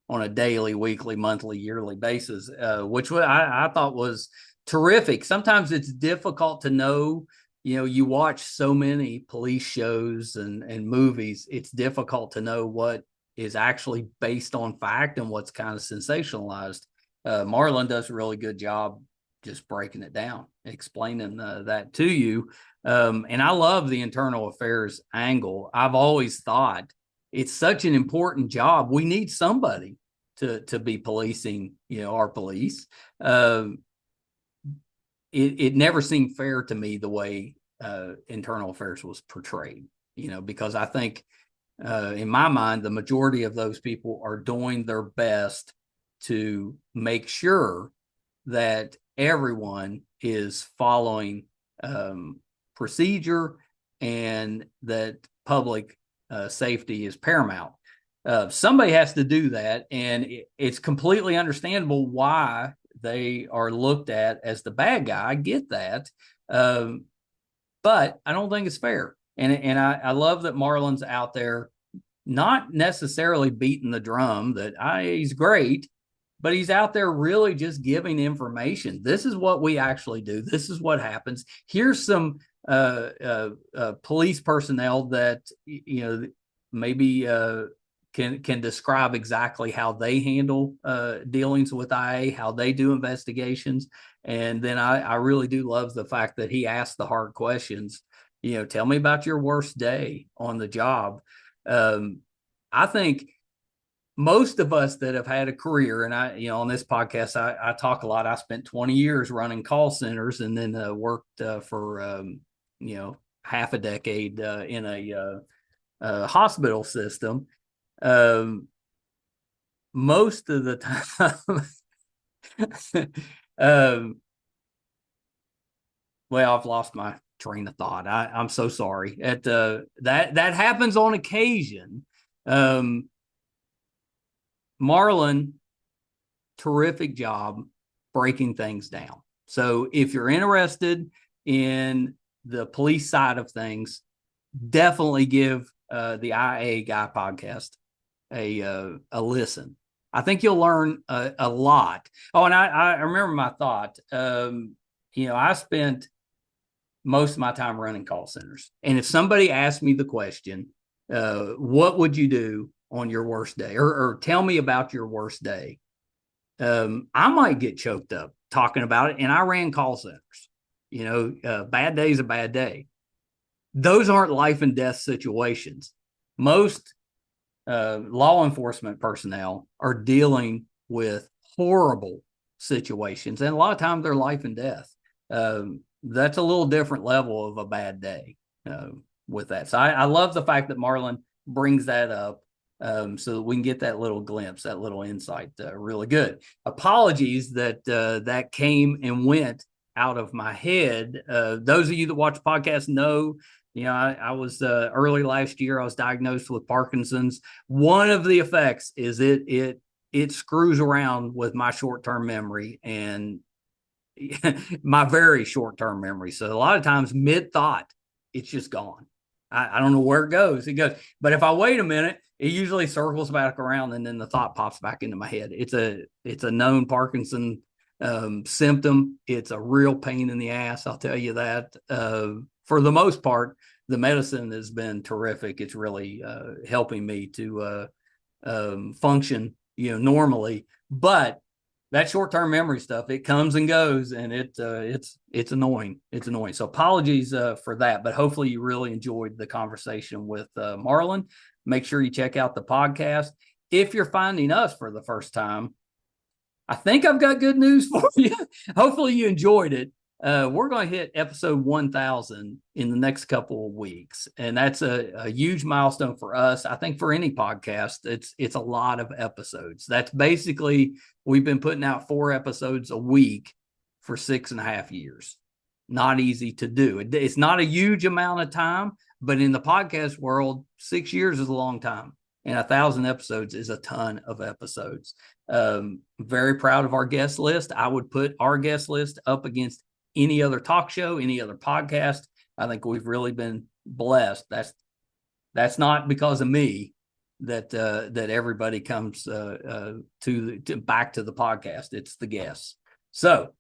Speaker 1: on a daily, weekly, monthly, yearly basis, which I thought was terrific. Sometimes it's difficult to know. You watch so many police shows and movies, it's difficult to know what is actually based on fact and what's kind of sensationalized. Marlon does a really good job just breaking it down, explaining that to you. And I love the internal affairs angle. I've always thought it's such an important job. We need somebody to be policing, our police. It never seemed fair to me the way internal affairs was portrayed, because I think in my mind, the majority of those people are doing their best to make sure that everyone is following procedure and that public safety is paramount. Somebody has to do that, and it's completely understandable why they are looked at as the bad guy. I get that, but I don't think it's fair. And I love that Marlon's out there, not necessarily beating the drum that he's great, but he's out there really just giving information. This is what we actually do. This is what happens. Here's some police personnel that maybe can describe exactly how they handle dealings with IA, how they do investigations. And then I really do love the fact that he asked the hard questions. Tell me about your worst day on the job. I think most of us that have had a career, and on this podcast, I talk a lot. I spent 20 years running call centers and then worked for, half a decade in a hospital system. Most of the time, well, I've lost my train of thought. I'm so sorry. That happens on occasion. Marlon, terrific job breaking things down. So if you're interested in the police side of things, definitely give the IA Guy podcast a listen. I think you'll learn a lot. Oh, and I remember my thought. I spent most of my time running call centers. And if somebody asked me the question, what would you do on your worst day, or tell me about your worst day, I might get choked up talking about it. And I ran call centers. Bad day is a bad day. Those aren't life and death situations. Most law enforcement personnel are dealing with horrible situations, and a lot of times they're life and death. That's a little different level of a bad day with that. So I love the fact that Marlon brings that up so that we can get that little glimpse, that little insight. Really good. Apologies that that came and went out of my head. Those of you that watch the podcast know, I was early last year, I was diagnosed with Parkinson's. One of the effects is it screws around with my short-term memory and my very short-term memory. So a lot of times mid-thought, it's just gone. I don't know where it goes. But if I wait a minute, it usually circles back around and then the thought pops back into my head. It's a known Parkinson symptom. It's a real pain in the ass, I'll tell you that. For the most part, the medicine has been terrific. It's really helping me to function, normally. But that short-term memory stuff, it comes and goes, and it's annoying. It's annoying. So apologies for that, but hopefully you really enjoyed the conversation with Marlon. Make sure you check out the podcast. If you're finding us for the first time, I think I've got good news for you. Hopefully you enjoyed it. We're going to hit episode 1000 in the next couple of weeks. And that's a huge milestone for us. I think for any podcast, it's a lot of episodes. That's basically, we've been putting out 4 episodes a week for 6.5 years. Not easy to do. It's not a huge amount of time, but in the podcast world, 6 years is a long time. And 1,000 episodes is a ton of episodes. Very proud of our guest list. I would put our guest list up against any other talk show, any other podcast. I think we've really been blessed. That's not because of me that everybody comes back to the podcast. It's the guests. So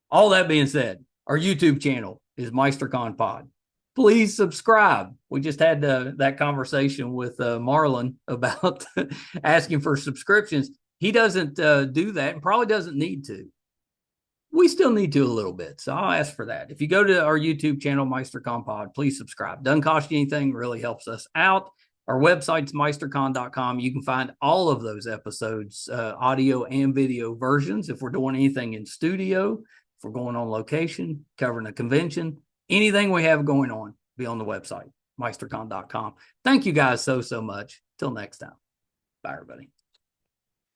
Speaker 1: all that being said, our YouTube channel is MeisterCon Pod. Please subscribe. We just had that conversation with Marlon about asking for subscriptions. He doesn't do that and probably doesn't need to. We still need to a little bit, so I'll ask for that. If you go to our YouTube channel, MeisterCon Pod, please subscribe. Doesn't cost you anything, really helps us out. Our website's meistercon.com. You can find all of those episodes, audio and video versions. If we're doing anything in studio, if we're going on location, covering a convention, anything we have going on, be on the website, meistercon.com. Thank you guys so much. Till next time. Bye, everybody.